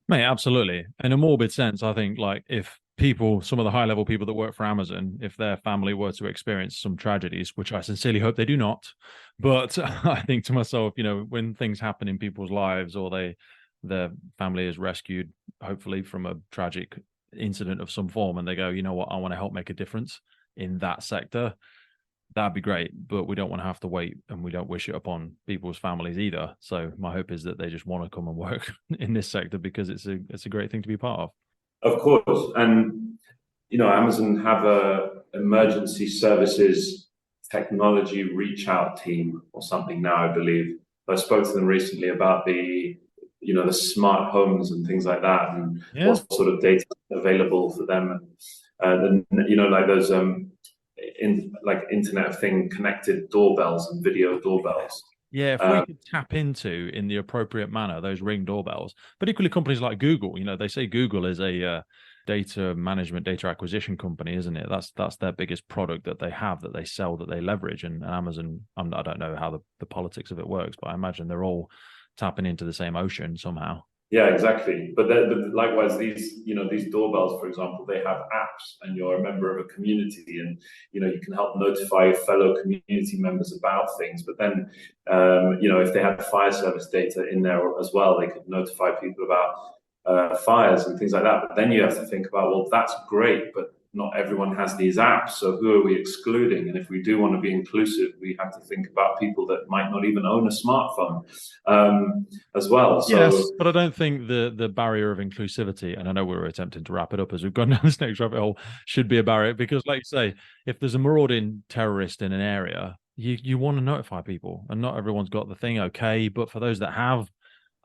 mate, absolutely. In a morbid sense, I think if some of the high level people that work for Amazon, if their family were to experience some tragedies, which I sincerely hope they do not, but I think to myself, when things happen in people's lives or their family is rescued, hopefully from a tragic incident of some form, and they go, you know what, I want to help make a difference in that sector, that'd be great, but we don't want to have to wait, and we don't wish it upon people's families either. So my hope is that they just want to come and work in this sector because it's a great thing to be part of. Of course. And, Amazon have a emergency services technology reach out team or something now, I believe. I spoke to them recently about the smart homes and things like that, and what sort of data is available for them. And those Internet of Things connected doorbells and video doorbells. Yeah, if we could tap into in the appropriate manner those Ring doorbells, but equally companies like Google, they say Google is a data management, data acquisition company, isn't it? That's their biggest product that they have, that they sell, that they leverage. And Amazon, I don't know how the politics of it works, but I imagine they're all tapping into the same ocean somehow. Yeah, exactly. But likewise, these doorbells, for example, they have apps, and you're a member of a community, and you can help notify your fellow community members about things. But then, if they had fire service data in there as well, they could notify people about fires and things like that. But then you have to think about, well, that's great, but not everyone has these apps. So who are we excluding? And if we do want to be inclusive, we have to think about people that might not even own a smartphone as well. So, yes, but I don't think the barrier of inclusivity, and I know we're attempting to wrap it up as we've gone down this next rabbit hole, should be a barrier, because like you say, if there's a marauding terrorist in an area, you want to notify people, and not everyone's got the thing okay, but for those that have,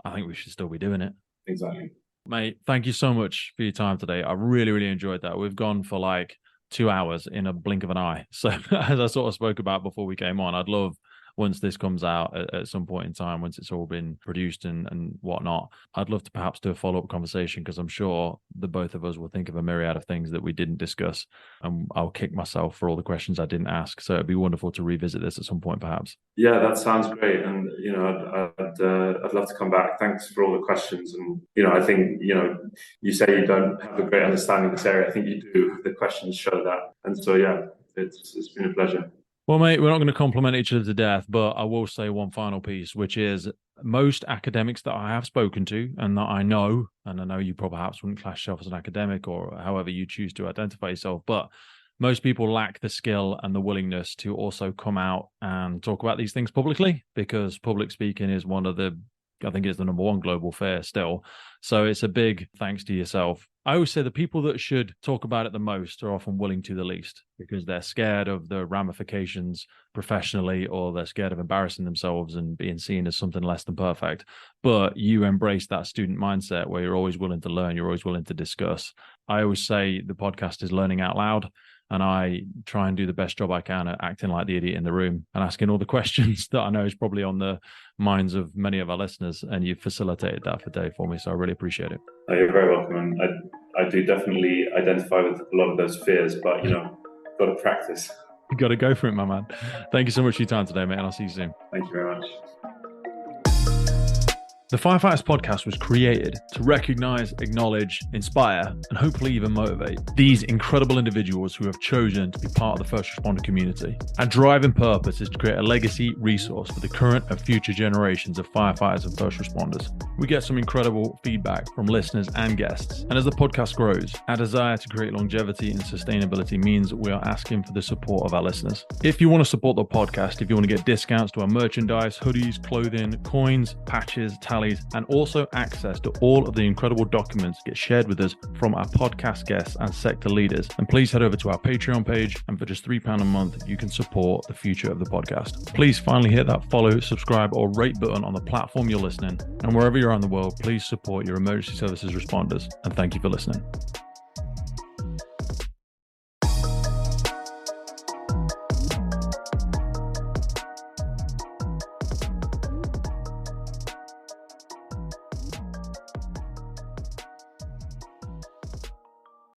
I think we should still be doing it. Exactly. Mate, thank you so much for your time today. I really, really enjoyed that. We've gone for 2 hours in a blink of an eye. So as I sort of spoke about before we came on, I'd love, once this comes out at some point in time, once it's all been produced and whatnot, I'd love to perhaps do a follow-up conversation, because I'm sure the both of us will think of a myriad of things that we didn't discuss, and I'll kick myself for all the questions I didn't ask. So it'd be wonderful to revisit this at some point, perhaps. Yeah, that sounds great. And, I'd love to come back. Thanks for all the questions. And, I think, you say you don't have a great understanding of this area. I think you do. The questions show that. And so, yeah, it's been a pleasure. Well, mate, we're not going to compliment each other to death, but I will say one final piece, which is most academics that I have spoken to and that I know, and I know you perhaps wouldn't class yourself as an academic or however you choose to identify yourself, but most people lack the skill and the willingness to also come out and talk about these things publicly, because public speaking is I think it's the number one global fear still. So it's a big thanks to yourself. I always say the people that should talk about it the most are often willing to the least, because they're scared of the ramifications professionally, or they're scared of embarrassing themselves and being seen as something less than perfect. But you embrace that student mindset where you're always willing to learn, you're always willing to discuss. I always say the podcast is learning out loud, and I try and do the best job I can at acting like the idiot in the room and asking all the questions that I know is probably on the minds of many of our listeners. And you've facilitated that for Dave for me, so I really appreciate it. Oh, you're very welcome. And I do definitely identify with a lot of those fears, but, got to practice. You got to go for it, my man. Thank you so much for your time today, mate, and I'll see you soon. Thank you very much. The Firefighters podcast was created to recognize, acknowledge, inspire, and hopefully even motivate these incredible individuals who have chosen to be part of the first responder community. Our driving purpose is to create a legacy resource for the current and future generations of firefighters and first responders. We get some incredible feedback from listeners and guests, and as the podcast grows, our desire to create longevity and sustainability means we are asking for the support of our listeners. If you want to support the podcast, if you want to get discounts to our merchandise, hoodies, clothing, coins, patches, tallies, and also access to all of the incredible documents get shared with us from our podcast guests and sector leaders, and please head over to our Patreon page, and for just £3 a month you can support the future of the podcast. Please finally hit that follow, subscribe, or rate button on the platform you're listening, and wherever you're in the world, please support your emergency services responders, and thank you for listening.